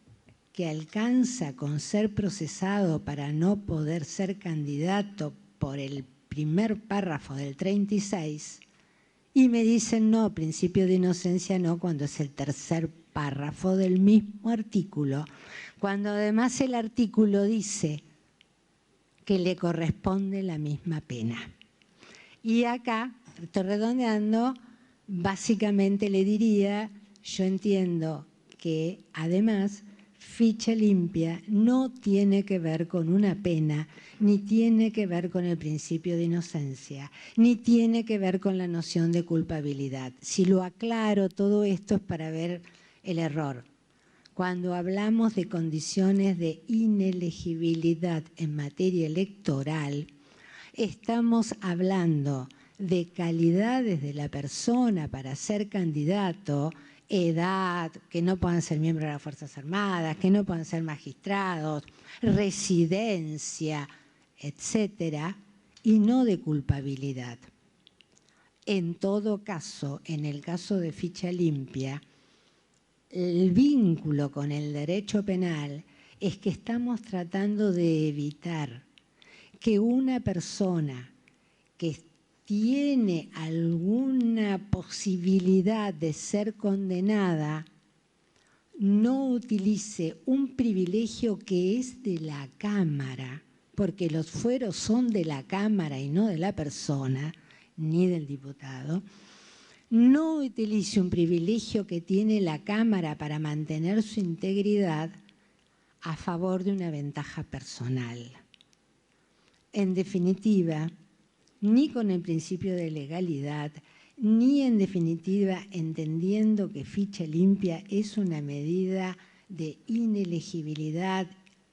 que alcanza con ser procesado para no poder ser candidato por el primer párrafo del 36? Y me dicen no, principio de inocencia no, cuando es el tercer párrafo del mismo artículo, cuando además el artículo dice que le corresponde la misma pena. Y acá, estoy redondeando, básicamente le diría, yo entiendo que además ficha limpia no tiene que ver con una pena, ni tiene que ver con el principio de inocencia, ni tiene que ver con la noción de culpabilidad. Si lo aclaro, todo esto es para ver el error. Cuando hablamos de condiciones de inelegibilidad en materia electoral, estamos hablando de calidades de la persona para ser candidato, edad, que no puedan ser miembros de las Fuerzas Armadas, que no puedan ser magistrados, residencia, etcétera, y no de culpabilidad. En todo caso, en el caso de ficha limpia, el vínculo con el derecho penal es que estamos tratando de evitar que una persona que tiene alguna posibilidad de ser condenada no utilice un privilegio que es de la Cámara, porque los fueros son de la Cámara y no de la persona, ni del diputado, no utilice un privilegio que tiene la Cámara para mantener su integridad a favor de una ventaja personal. En definitiva, ni con el principio de legalidad, ni en definitiva entendiendo que ficha limpia es una medida de inelegibilidad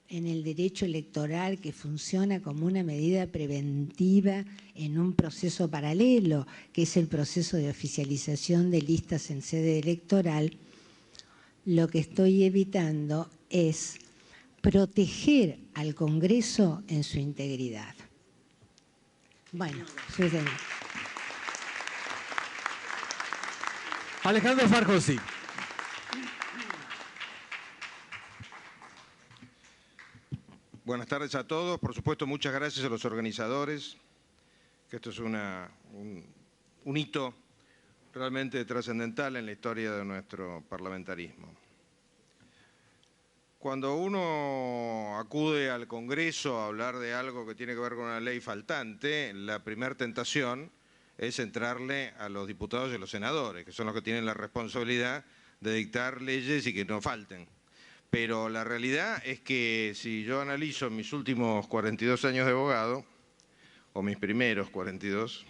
en el derecho electoral que funciona como una medida preventiva en un proceso paralelo, que es el proceso de oficialización de listas en sede electoral, lo que estoy evitando es proteger al Congreso en su integridad. Bueno, sucede. Alejandro Farjosi. Buenas tardes a todos. Por supuesto, muchas gracias a los organizadores, que esto es un hito realmente trascendental en la historia de nuestro parlamentarismo. Cuando uno acude al Congreso a hablar de algo que tiene que ver con una ley faltante, la primera tentación es entrarle a los diputados y a los senadores, que son los que tienen la responsabilidad de dictar leyes y que no falten. Pero la realidad es que si yo analizo mis últimos 42 años de abogado, o mis primeros 42,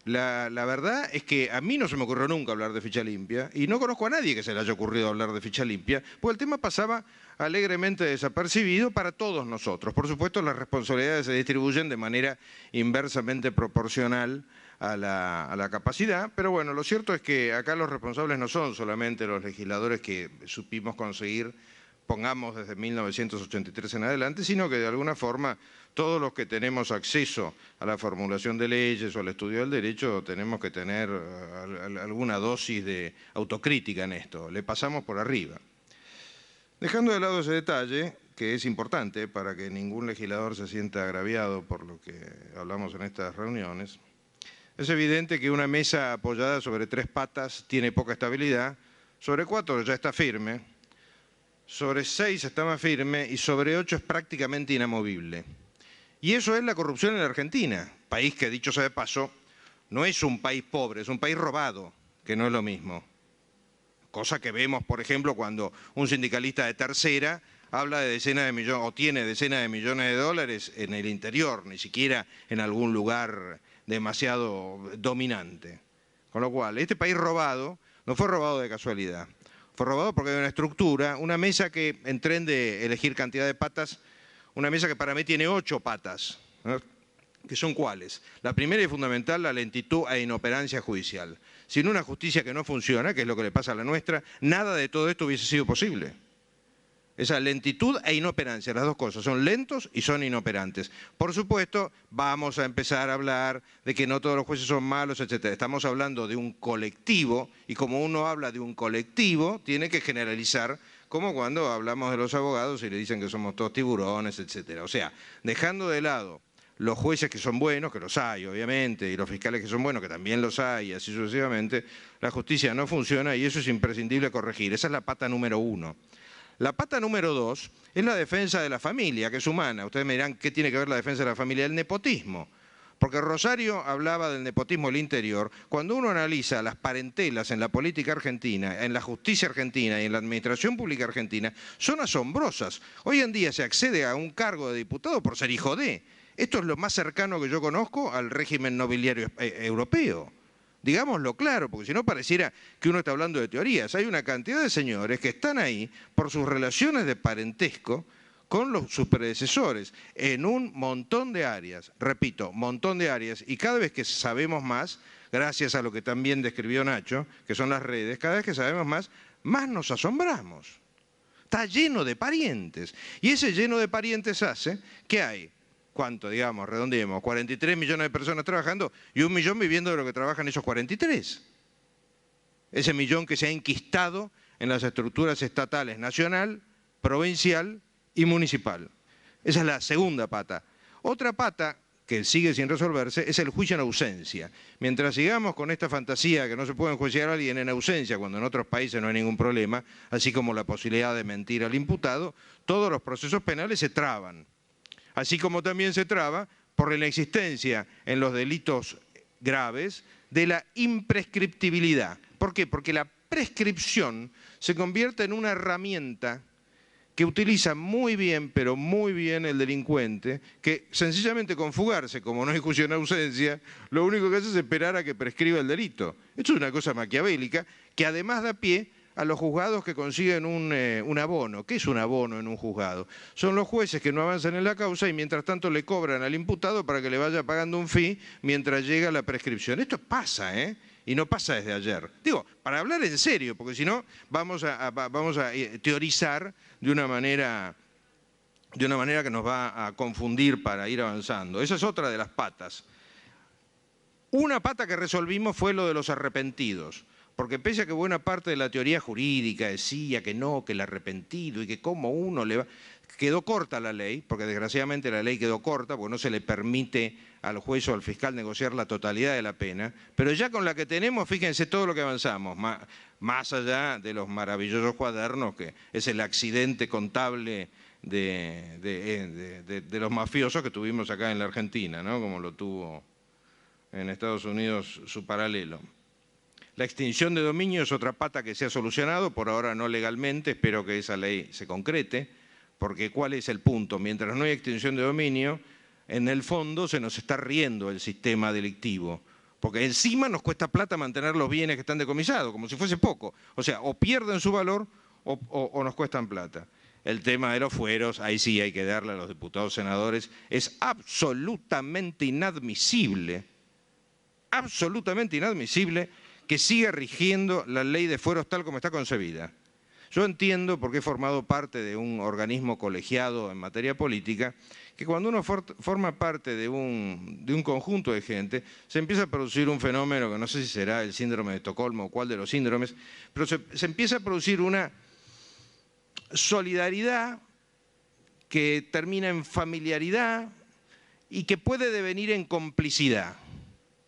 la verdad es que a mí no se me ocurrió nunca hablar de ficha limpia y no conozco a nadie que se le haya ocurrido hablar de ficha limpia, porque el tema pasaba alegremente desapercibido para todos nosotros. Por supuesto, las responsabilidades se distribuyen de manera inversamente proporcional a la capacidad, pero bueno, lo cierto es que acá los responsables no son solamente los legisladores que supimos conseguir, pongamos desde 1983 en adelante, sino que de alguna forma todos los que tenemos acceso a la formulación de leyes o al estudio del derecho tenemos que tener alguna dosis de autocrítica en esto, le pasamos por arriba. Dejando de lado ese detalle, que es importante para que ningún legislador se sienta agraviado por lo que hablamos en estas reuniones, es evidente que una mesa apoyada sobre 3 patas tiene poca estabilidad, sobre 4 ya está firme, sobre 6 está más firme y sobre 8 es prácticamente inamovible. Y eso es la corrupción en la Argentina, país que, dicho sea de paso, no es un país pobre, es un país robado, que no es lo mismo. Cosa que vemos, por ejemplo, cuando un sindicalista de tercera habla de decenas de millones, o tiene decenas de millones de dólares en el interior, ni siquiera en algún lugar demasiado dominante. Con lo cual, este país robado no fue robado de casualidad. Fue robado porque hay una estructura, una mesa que, en tren de elegir cantidad de patas, una mesa que para mí tiene 8 patas, ¿no? ¿Que son cuáles? La primera y fundamental, la lentitud e inoperancia judicial. Sin una justicia que no funciona, que es lo que le pasa a la nuestra, nada de todo esto hubiese sido posible. Esa lentitud e inoperancia, las dos cosas, son lentos y son inoperantes. Por supuesto, vamos a empezar a hablar de que no todos los jueces son malos, etc. Estamos hablando de un colectivo, y como uno habla de un colectivo, tiene que generalizar, como cuando hablamos de los abogados y le dicen que somos todos tiburones, etc. O sea, dejando de lado los jueces que son buenos, que los hay obviamente, y los fiscales que son buenos, que también los hay, y así sucesivamente, la justicia no funciona y eso es imprescindible corregir. Esa es la pata número 1. La pata número 2 es la defensa de la familia, que es humana. Ustedes me dirán, ¿qué tiene que ver la defensa de la familia? El nepotismo. Porque Rosario hablaba del nepotismo del interior. Cuando uno analiza las parentelas en la política argentina, en la justicia argentina y en la administración pública argentina, son asombrosas. Hoy en día se accede a un cargo de diputado por ser hijo de. Esto es lo más cercano que yo conozco al régimen nobiliario europeo. Digámoslo claro, porque si no pareciera que uno está hablando de teorías. Hay una cantidad de señores que están ahí por sus relaciones de parentesco con sus predecesores, en un montón de áreas, repito, montón de áreas, y cada vez que sabemos más, gracias a lo que también describió Nacho, que son las redes, cada vez que sabemos más, más nos asombramos. Está lleno de parientes, y ese lleno de parientes hace que hay, ¿cuánto, digamos, redondeemos? 43 millones de personas trabajando y 1 millón viviendo de lo que trabajan esos 43. Ese millón que se ha enquistado en las estructuras estatales, nacional, provincial y municipal. Esa es la segunda pata. Otra pata que sigue sin resolverse es el juicio en ausencia. Mientras sigamos con esta fantasía que no se puede enjuiciar a alguien en ausencia cuando en otros países no hay ningún problema, así como la posibilidad de mentir al imputado, todos los procesos penales se traban. Así como también se traba por la inexistencia en los delitos graves de la imprescriptibilidad. ¿Por qué? Porque la prescripción se convierte en una herramienta que utiliza muy bien, pero muy bien el delincuente, que sencillamente con fugarse, como no hay juicio en ausencia, lo único que hace es esperar a que prescriba el delito. Esto es una cosa maquiavélica que además da pie a los juzgados que consiguen un abono. ¿Qué es un abono en un juzgado? Son los jueces que no avanzan en la causa y mientras tanto le cobran al imputado para que le vaya pagando un fee mientras llega la prescripción. Esto pasa, ¿eh? Y no pasa desde ayer. Digo, para hablar en serio, porque si no vamos a teorizar de una manera que nos va a confundir para ir avanzando. Esa es otra de las patas. Una pata que resolvimos fue lo de los arrepentidos. Porque pese a que buena parte de la teoría jurídica decía que no, que el arrepentido y que cómo uno le va... Quedó corta la ley, porque desgraciadamente la ley quedó corta, porque no se le permite al juez o al fiscal negociar la totalidad de la pena, pero ya con la que tenemos, fíjense todo lo que avanzamos, más allá de los maravillosos cuadernos, que es el accidente contable de los mafiosos que tuvimos acá en la Argentina, ¿no? Como lo tuvo en Estados Unidos su paralelo. La extinción de dominio es otra pata que se ha solucionado, por ahora no legalmente, espero que esa ley se concrete, porque ¿cuál es el punto? Mientras no hay extinción de dominio, en el fondo se nos está riendo el sistema delictivo, porque encima nos cuesta plata mantener los bienes que están decomisados, como si fuese poco. O sea, o pierden su valor o nos cuestan plata. El tema de los fueros, ahí sí hay que darle a los diputados senadores, es absolutamente inadmisible que siga rigiendo la ley de fueros tal como está concebida. Yo entiendo, porque he formado parte de un organismo colegiado en materia política, que cuando uno forma parte de un conjunto de gente, se empieza a producir un fenómeno que no sé si será el síndrome de Estocolmo o cuál de los síndromes, pero se empieza a producir una solidaridad que termina en familiaridad y que puede devenir en complicidad.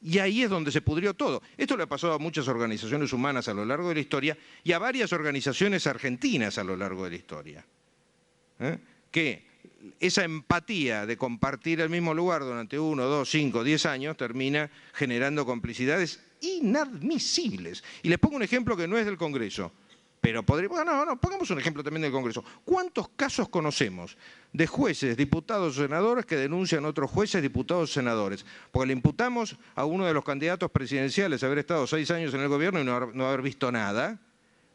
Y ahí es donde se pudrió todo. Esto le ha pasado a muchas organizaciones humanas a lo largo de la historia y a varias organizaciones argentinas a lo largo de la historia. Que esa empatía de compartir el mismo lugar durante 1, 2, 5, 10 años termina generando complicidades inadmisibles. Y les pongo un ejemplo que no es del Congreso, pero podríamos... No, pongamos un ejemplo también del Congreso. ¿Cuántos casos conocemos de jueces, diputados o senadores que denuncian a otros jueces, diputados o senadores? Porque le imputamos a uno de los candidatos presidenciales haber estado 6 años en el gobierno y no haber visto nada,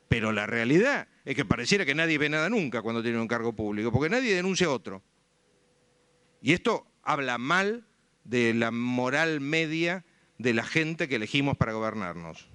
pero la realidad es que pareciera que nadie ve nada nunca cuando tiene un cargo público, porque nadie denuncia a otro. Y esto habla mal de la moral media de la gente que elegimos para gobernarnos.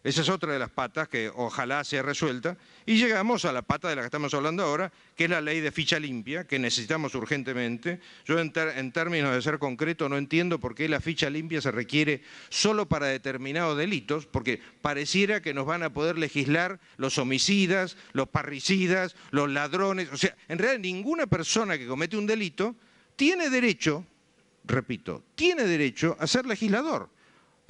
Esa es otra de las patas que ojalá sea resuelta. Y llegamos a la pata de la que estamos hablando ahora, que es la ley de ficha limpia, que necesitamos urgentemente. Yo en términos de ser concreto no entiendo por qué la ficha limpia se requiere solo para determinados delitos, porque pareciera que nos van a poder legislar los homicidas, los parricidas, los ladrones. O sea, en realidad ninguna persona que comete un delito tiene derecho, repito, tiene derecho a ser legislador.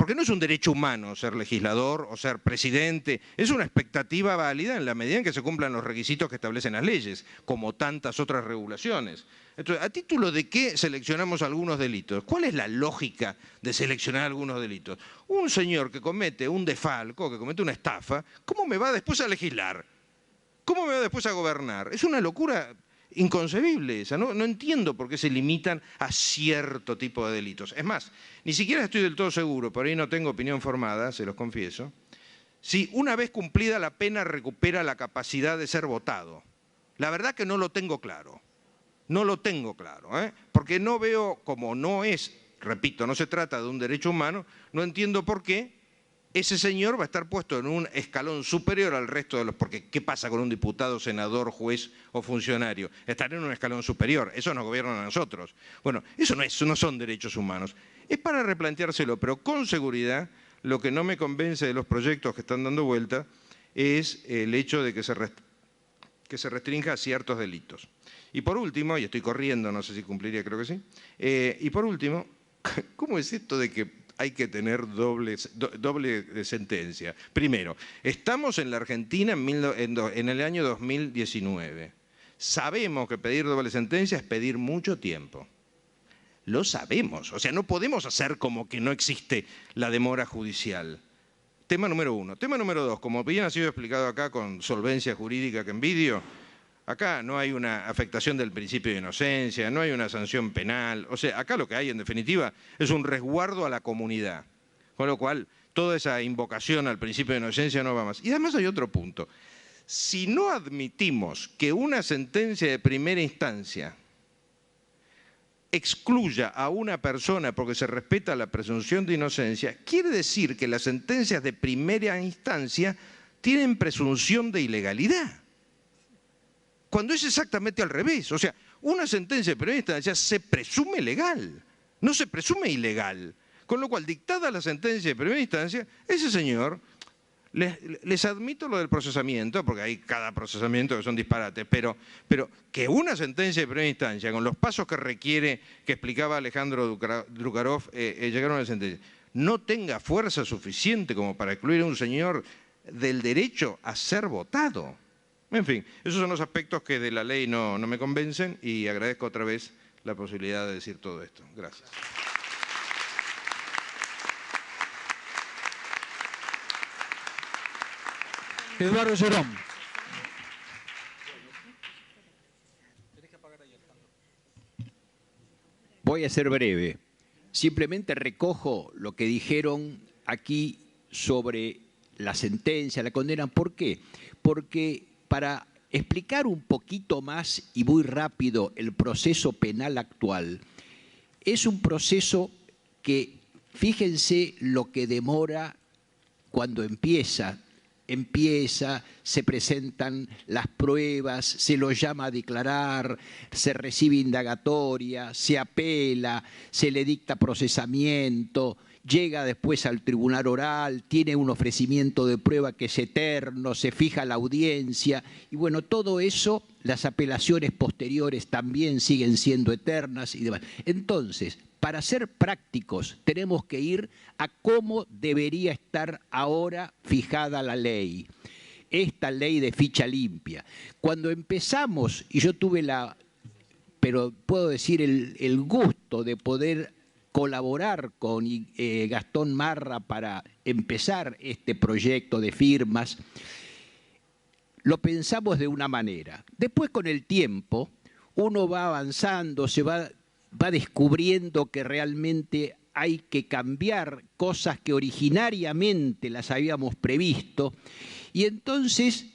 Porque no es un derecho humano ser legislador o ser presidente, es una expectativa válida en la medida en que se cumplan los requisitos que establecen las leyes, como tantas otras regulaciones. Entonces, ¿a título de qué seleccionamos algunos delitos? ¿Cuál es la lógica de seleccionar algunos delitos? Un señor que comete un desfalco, que comete una estafa, ¿cómo me va después a legislar? ¿Cómo me va después a gobernar? Es una locura inconcebible esa. No entiendo por qué se limitan a cierto tipo de delitos. Es más, ni siquiera estoy del todo seguro, por ahí no tengo opinión formada, se los confieso, si una vez cumplida la pena recupera la capacidad de ser votado. La verdad que no lo tengo claro. No lo tengo claro, porque no veo, como no es, repito, no se trata de un derecho humano, no entiendo por qué ese señor va a estar puesto en un escalón superior al resto de los... Porque ¿qué pasa con un diputado, senador, juez o funcionario? Estar en un escalón superior, eso nos gobiernan a nosotros. Bueno, eso no son derechos humanos. Es para replanteárselo, pero con seguridad lo que no me convence de los proyectos que están dando vuelta es el hecho de que se restrinja a ciertos delitos. Y por último, y estoy corriendo, no sé si cumpliría, creo que sí, y por último, ¿cómo es esto de que hay que tener doble sentencia? Primero, estamos en la Argentina en el año 2019. Sabemos que pedir doble sentencia es pedir mucho tiempo. Lo sabemos, o sea, no podemos hacer como que no existe la demora judicial. Tema número uno. Tema número dos, como bien ha sido explicado acá con solvencia jurídica que envidio, acá no hay una afectación del principio de inocencia, no hay una sanción penal. O sea, acá lo que hay en definitiva es un resguardo a la comunidad. Con lo cual, toda esa invocación al principio de inocencia no va más. Y además hay otro punto. Si no admitimos que una sentencia de primera instancia excluya a una persona porque se respeta la presunción de inocencia, quiere decir que las sentencias de primera instancia tienen presunción de ilegalidad. Cuando es exactamente al revés. O sea, una sentencia de primera instancia se presume legal, no se presume ilegal. Con lo cual, dictada la sentencia de primera instancia, ese señor, les admito lo del procesamiento, porque hay cada procesamiento que son disparates, pero que una sentencia de primera instancia, con los pasos que requiere, que explicaba Alejandro Drukarov, llegaron a la sentencia, no tenga fuerza suficiente como para excluir a un señor del derecho a ser votado. En fin, esos son los aspectos que de la ley no me convencen y agradezco otra vez la posibilidad de decir todo esto. Gracias. Eduardo Llorón. Voy a ser breve. Simplemente recojo lo que dijeron aquí sobre la sentencia, la condena. ¿Por qué? Porque para explicar un poquito más y muy rápido el proceso penal actual, es un proceso que, fíjense lo que demora cuando empieza, se presentan las pruebas, se lo llama a declarar, se recibe indagatoria, se apela, se le dicta procesamiento, llega después al tribunal oral, tiene un ofrecimiento de prueba que es eterno, se fija la audiencia y bueno, todo eso, las apelaciones posteriores también siguen siendo eternas y demás. Entonces, para ser prácticos, tenemos que ir a cómo debería estar ahora fijada la ley. Esta ley de ficha limpia. Cuando empezamos, y yo tuve pero puedo decir el gusto de poder colaborar con Gastón Marra para empezar este proyecto de firmas, lo pensamos de una manera. Después, con el tiempo, uno va avanzando, va descubriendo que realmente hay que cambiar cosas que originariamente las habíamos previsto. Y entonces,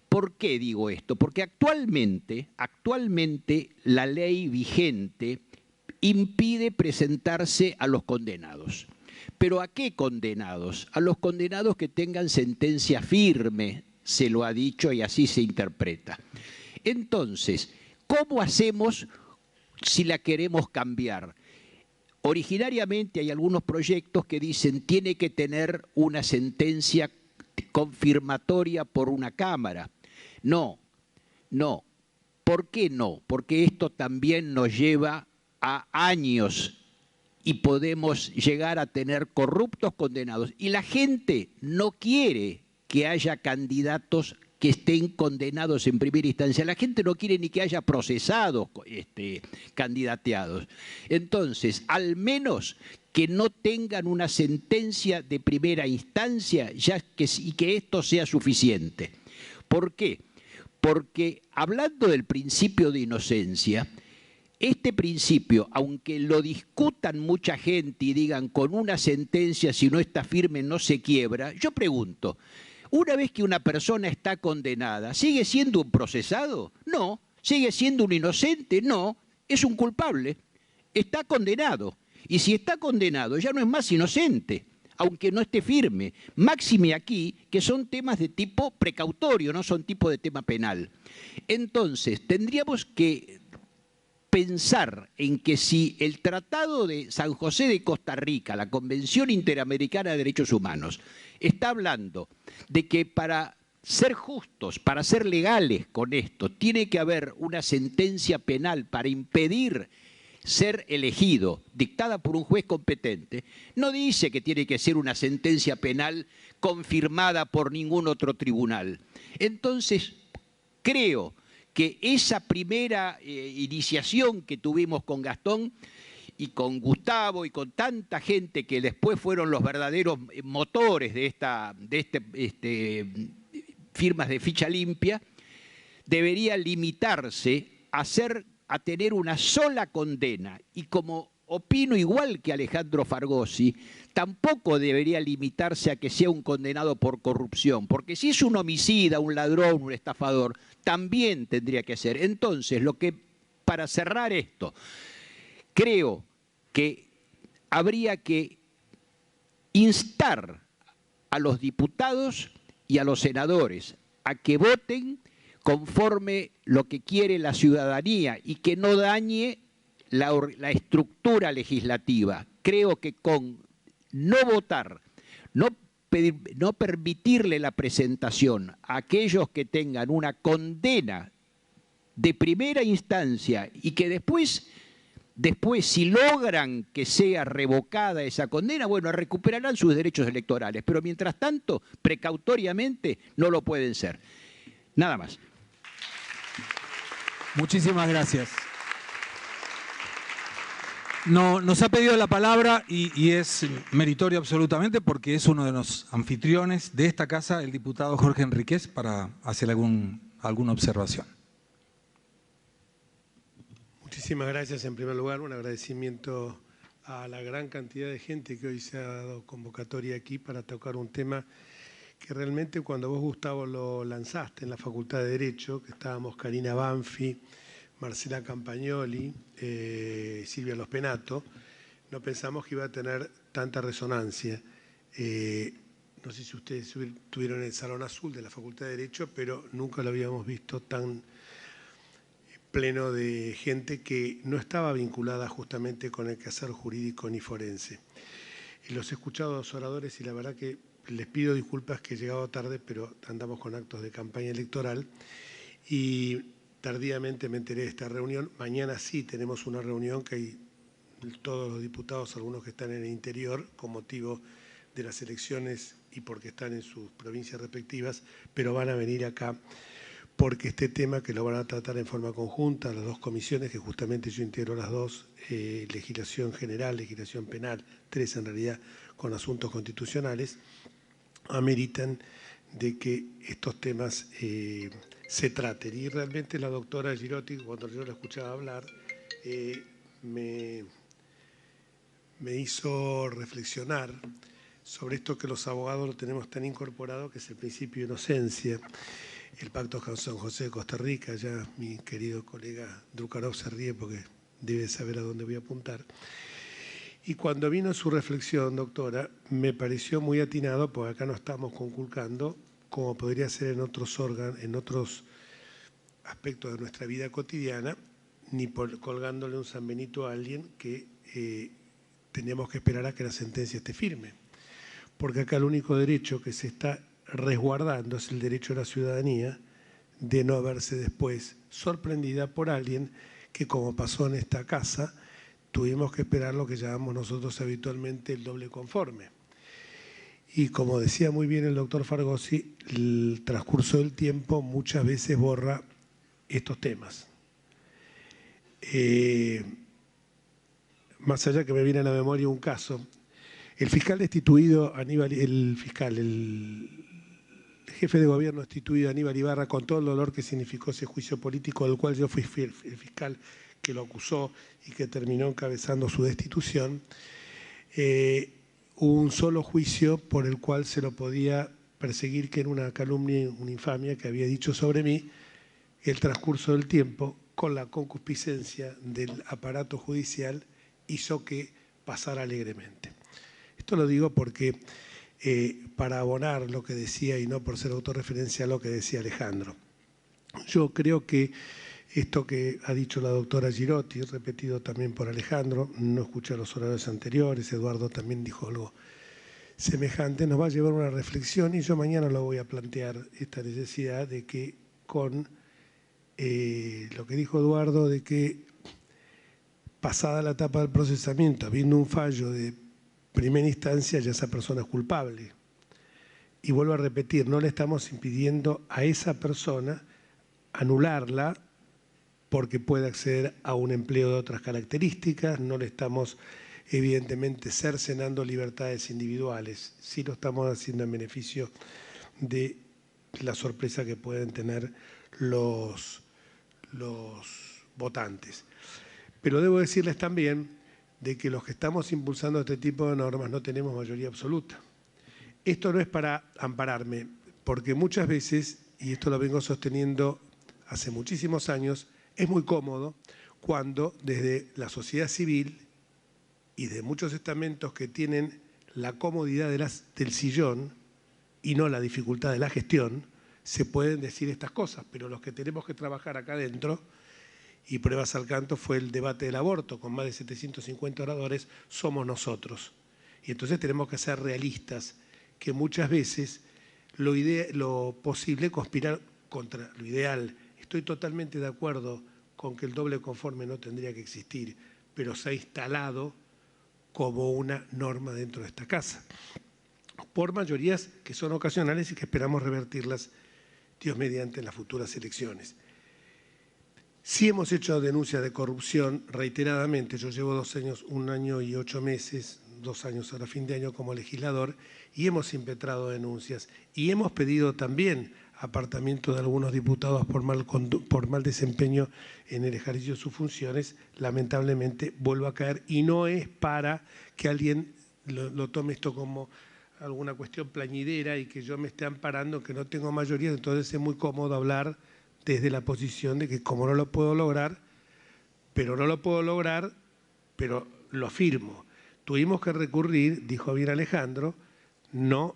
¿por qué digo esto? Porque actualmente la ley vigente impide presentarse a los condenados. ¿Pero a qué condenados? A los condenados que tengan sentencia firme, se lo ha dicho y así se interpreta. Entonces, ¿cómo hacemos si la queremos cambiar? Originariamente hay algunos proyectos que dicen tiene que tener una sentencia confirmatoria por una Cámara. No. ¿Por qué no? Porque esto también nos lleva a años y podemos llegar a tener corruptos condenados. Y la gente no quiere que haya candidatos que estén condenados en primera instancia. La gente no quiere ni que haya procesados candidateados. Entonces, al menos que no tengan una sentencia de primera instancia y que esto sea suficiente. ¿Por qué? Porque hablando del principio de inocencia, este principio, aunque lo discutan mucha gente y digan con una sentencia si no está firme no se quiebra, yo pregunto, una vez que una persona está condenada, ¿sigue siendo un procesado? No. ¿Sigue siendo un inocente? No. Es un culpable. Está condenado. Y si está condenado ya no es más inocente, aunque no esté firme. Máxime aquí que son temas de tipo precautorio, no son tipo de tema penal. Entonces, tendríamos que pensar en que si el Tratado de San José de Costa Rica, la Convención Interamericana de Derechos Humanos, está hablando de que para ser justos, para ser legales con esto, tiene que haber una sentencia penal para impedir ser elegido, dictada por un juez competente, no dice que tiene que ser una sentencia penal confirmada por ningún otro tribunal. Entonces, creo que esa primera iniciación que tuvimos con Gastón y con Gustavo y con tanta gente que después fueron los verdaderos motores de firmas de ficha limpia, debería limitarse a tener una sola condena. Y como opino igual que Alejandro Fargosi, tampoco debería limitarse a que sea un condenado por corrupción, porque si es un homicida, un ladrón, un estafador, también tendría que ser. Entonces, para cerrar esto, creo que habría que instar a los diputados y a los senadores a que voten conforme lo que quiere la ciudadanía y que no dañe la estructura legislativa. Creo que con no votar, no permitirle la presentación a aquellos que tengan una condena de primera instancia y que después si logran que sea revocada esa condena, bueno, recuperarán sus derechos electorales, pero mientras tanto, precautoriamente, no lo pueden ser. Nada más. Muchísimas gracias. No, nos ha pedido la palabra y es meritorio absolutamente porque es uno de los anfitriones de esta casa, el diputado Jorge Enríquez, para hacer alguna observación. Muchísimas gracias. En primer lugar, un agradecimiento a la gran cantidad de gente que hoy se ha dado convocatoria aquí para tocar un tema que realmente cuando vos, Gustavo, lo lanzaste en la Facultad de Derecho, que estábamos Karina Banfi, Marcela Campagnoli, Silvia Lospenato, no pensamos que iba a tener tanta resonancia. No sé si ustedes estuvieron en el Salón Azul de la Facultad de Derecho, pero nunca lo habíamos visto tan pleno de gente que no estaba vinculada justamente con el quehacer jurídico ni forense. Los he escuchado a los oradores y la verdad que les pido disculpas que he llegado tarde, pero andamos con actos de campaña electoral y tardíamente me enteré de esta reunión. Mañana sí tenemos una reunión que hay todos los diputados, algunos que están en el interior con motivo de las elecciones y porque están en sus provincias respectivas, pero van a venir acá porque este tema que lo van a tratar en forma conjunta, las dos comisiones, que justamente yo integro las dos, legislación general, legislación penal, tres en realidad con asuntos constitucionales, ameritan de que estos temas se traten. Y realmente la doctora Girotti, cuando yo la escuchaba hablar, me hizo reflexionar sobre esto que los abogados lo tenemos tan incorporado, que es el principio de inocencia. El Pacto de San José de Costa Rica, ya mi querido colega Drukarov se ríe porque debe saber a dónde voy a apuntar. Y cuando vino su reflexión, doctora, me pareció muy atinado, porque acá no estamos conculcando, como podría ser en otros órganos, en otros aspectos de nuestra vida cotidiana, ni colgándole un San Benito a alguien que teníamos que esperar a que la sentencia esté firme. Porque acá el único derecho que se está resguardando es el derecho a la ciudadanía de no verse después sorprendida por alguien que, como pasó en esta casa, tuvimos que esperar lo que llamamos nosotros habitualmente el doble conforme. Y como decía muy bien el doctor Fargosi, el transcurso del tiempo muchas veces borra estos temas. Más allá que me viene a la memoria un caso, el fiscal destituido, el jefe de gobierno destituido, Aníbal Ibarra, con todo el dolor que significó ese juicio político del cual yo fui el fiscal que lo acusó y que terminó encabezando su destitución, hubo un solo juicio por el cual se lo podía perseguir, que era una calumnia, una infamia que había dicho sobre mí. El transcurso del tiempo, con la concupiscencia del aparato judicial, hizo que pasara alegremente. Esto lo digo porque, para abonar lo que decía y no por ser autorreferencia a lo que decía Alejandro, yo creo que esto que ha dicho la doctora Girotti, repetido también por Alejandro, no escuché los horarios anteriores, Eduardo también dijo algo semejante, nos va a llevar a una reflexión y yo mañana lo voy a plantear, esta necesidad de que con lo que dijo Eduardo, de que pasada la etapa del procesamiento, habiendo un fallo de primera instancia, ya esa persona es culpable. Y vuelvo a repetir, no le estamos impidiendo a esa persona anularla porque puede acceder a un empleo de otras características, no le estamos evidentemente cercenando libertades individuales, sí lo estamos haciendo en beneficio de la sorpresa que pueden tener los votantes. Pero debo decirles también de que los que estamos impulsando este tipo de normas no tenemos mayoría absoluta. Esto no es para ampararme, porque muchas veces, y esto lo vengo sosteniendo hace muchísimos años, es muy cómodo cuando desde la sociedad civil y de muchos estamentos que tienen la comodidad del sillón y no la dificultad de la gestión, se pueden decir estas cosas, pero los que tenemos que trabajar acá adentro, y pruebas al canto fue el debate del aborto, con más de 750 oradores, somos nosotros. Y entonces tenemos que ser realistas, que muchas veces lo posible conspirar contra lo ideal. Estoy totalmente de acuerdo con que el doble conforme no tendría que existir, pero se ha instalado como una norma dentro de esta casa, por mayorías que son ocasionales y que esperamos revertirlas, Dios mediante, en las futuras elecciones. Sí hemos hecho denuncias de corrupción reiteradamente. Yo llevo 2 años, 1 año y 8 meses, 2 años ahora fin de año como legislador, y hemos impetrado denuncias. Y hemos pedido también apartamiento de algunos diputados por mal desempeño en el ejercicio de sus funciones. Lamentablemente vuelvo a caer, y no es para que alguien lo tome esto como alguna cuestión plañidera y que yo me esté amparando, que no tengo mayoría, entonces es muy cómodo hablar desde la posición de que como no lo puedo lograr, pero lo afirmo. Tuvimos que recurrir, dijo bien Alejandro, no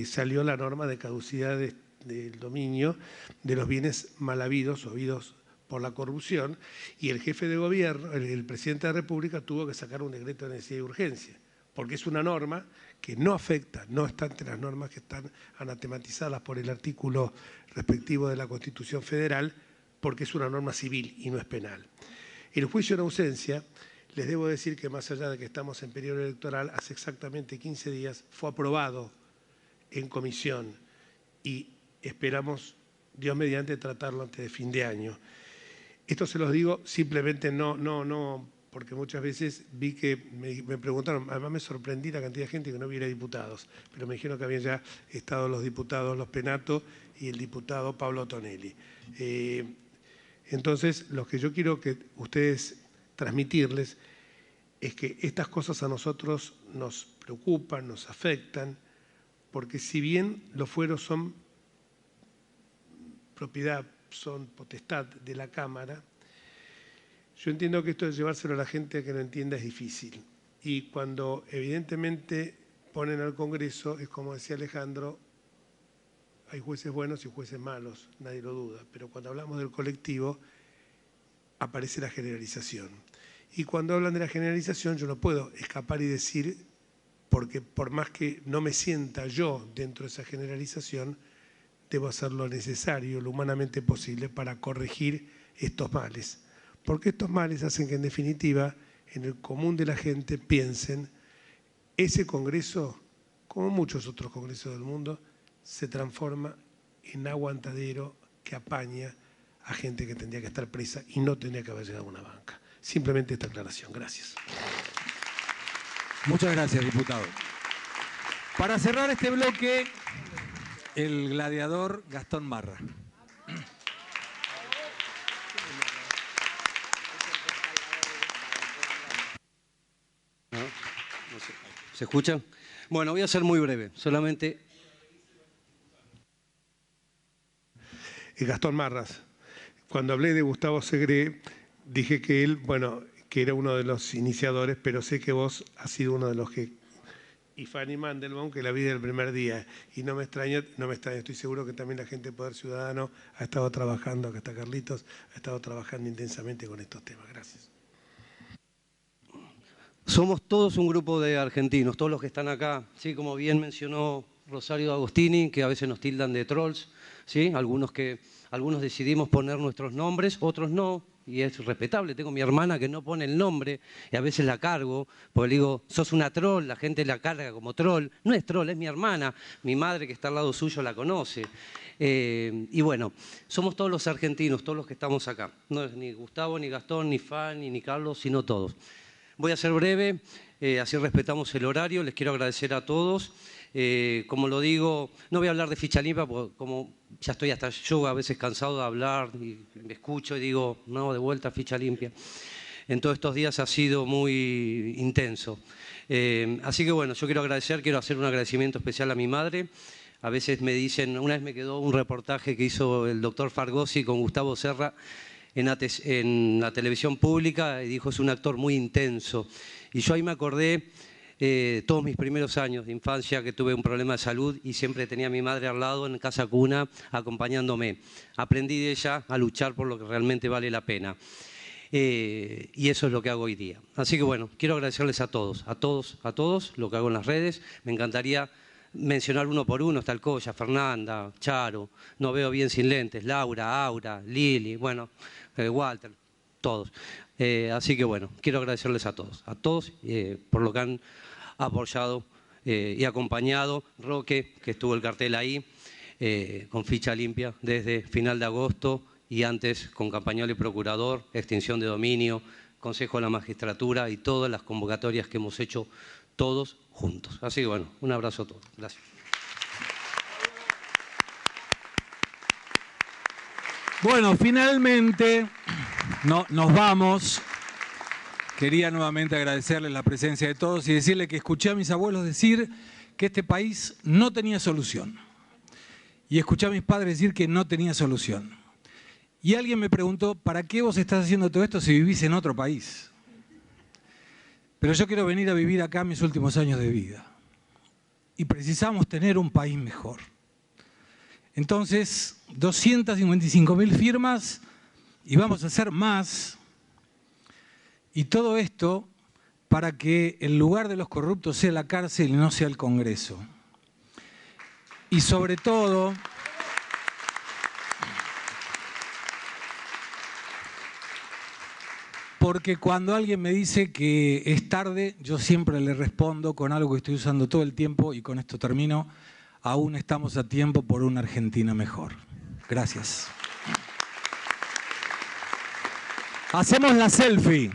salió la norma de caducidad del dominio de los bienes mal habidos o habidos por la corrupción, y el jefe de gobierno, el presidente de la República, tuvo que sacar un decreto de necesidad y urgencia, porque es una norma que no afecta, no está entre las normas que están anatematizadas por el artículo respectivo de la Constitución Federal, porque es una norma civil y no es penal. El juicio en ausencia, les debo decir que más allá de que estamos en periodo electoral, hace exactamente 15 días fue aprobado en comisión y esperamos, Dios mediante, tratarlo antes de fin de año. Esto se los digo simplemente no porque muchas veces vi que me preguntaron, además me sorprendí la cantidad de gente que no hubiera diputados, pero me dijeron que habían ya estado los diputados Los Penato y el diputado Pablo Tonelli. Entonces, lo que yo quiero que ustedes transmitirles es que estas cosas a nosotros nos preocupan, nos afectan, porque si bien los fueros son propiedad, son potestad de la Cámara, yo entiendo que esto de llevárselo a la gente que no entienda es difícil. Y cuando evidentemente ponen al Congreso, es como decía Alejandro, hay jueces buenos y jueces malos, nadie lo duda. Pero cuando hablamos del colectivo, aparece la generalización. Y cuando hablan de la generalización, yo no puedo escapar y decir, porque por más que no me sienta yo dentro de esa generalización, debo hacer lo necesario, lo humanamente posible para corregir estos males. Porque estos males hacen que en definitiva en el común de la gente piensen, ese congreso, como muchos otros congresos del mundo, se transforma en aguantadero que apaña a gente que tendría que estar presa y no tendría que haber llegado a una banca. Simplemente esta aclaración. Gracias. Muchas gracias, diputado. Para cerrar este bloque, el gladiador Gastón Marra. ¿Se escucha? Bueno, voy a ser muy breve, solamente... Gastón Marras. Cuando hablé de Gustavo Segre, dije que él, bueno, que era uno de los iniciadores, pero sé que vos has sido uno de los que... Y Fanny Mandelbaum, que la vi del primer día. Y no me extraña, estoy seguro que también la gente de Poder Ciudadano ha estado trabajando, acá está Carlitos, ha estado trabajando intensamente con estos temas. Gracias. Somos todos un grupo de argentinos, todos los que están acá, ¿sí? Como bien mencionó Rosario Agostini, que a veces nos tildan de trolls, ¿sí? Algunos decidimos poner nuestros nombres, otros no, y es respetable. Tengo mi hermana que no pone el nombre y a veces la cargo, porque le digo, sos una troll, la gente la carga como troll. No es troll, es mi hermana, mi madre que está al lado suyo la conoce. Y bueno, somos todos los argentinos, todos los que estamos acá. No es ni Gustavo, ni Gastón, ni Fanny, ni Carlos, sino todos. Voy a ser breve, así respetamos el horario. Les quiero agradecer a todos. Como lo digo, no voy a hablar de ficha limpia, porque como ya estoy hasta yo a veces cansado de hablar, y me escucho y digo, no, de vuelta ficha limpia. En todos estos días ha sido muy intenso. Así que bueno, yo quiero hacer un agradecimiento especial a mi madre. A veces me dicen, una vez me quedó un reportaje que hizo el doctor Fargosi con Gustavo Serra en la televisión pública, y dijo, es un actor muy intenso. Y yo ahí me acordé todos mis primeros años de infancia, que tuve un problema de salud y siempre tenía a mi madre al lado en casa cuna acompañándome. Aprendí de ella a luchar por lo que realmente vale la pena. Y eso es lo que hago hoy día. Así que bueno, quiero agradecerles a todos lo que hago en las redes. Me encantaría mencionar uno por uno, está el Coya, Fernanda, Charo, no veo bien sin lentes, Laura, Aura, Lili, bueno, Walter, todos. Así que bueno, quiero agradecerles a todos por lo que han apoyado y acompañado. Roque, que estuvo el cartel ahí, con ficha limpia desde final de agosto y antes con Campañola y Procurador, extinción de dominio, Consejo de la Magistratura y todas las convocatorias que hemos hecho todos juntos. Así que bueno, un abrazo a todos. Gracias. Bueno, finalmente nos vamos. Quería nuevamente agradecerles la presencia de todos y decirles que escuché a mis abuelos decir que este país no tenía solución. Y escuché a mis padres decir que no tenía solución. Y alguien me preguntó, ¿para qué vos estás haciendo todo esto si vivís en otro país? Pero yo quiero venir a vivir acá mis últimos años de vida. Y precisamos tener un país mejor. Entonces, 255.000 firmas y vamos a hacer más. Y todo esto para que el lugar de los corruptos sea la cárcel y no sea el Congreso. Y sobre todo, porque cuando alguien me dice que es tarde, yo siempre le respondo con algo que estoy usando todo el tiempo, y con esto termino: aún estamos a tiempo por una Argentina mejor. Gracias. Hacemos la selfie.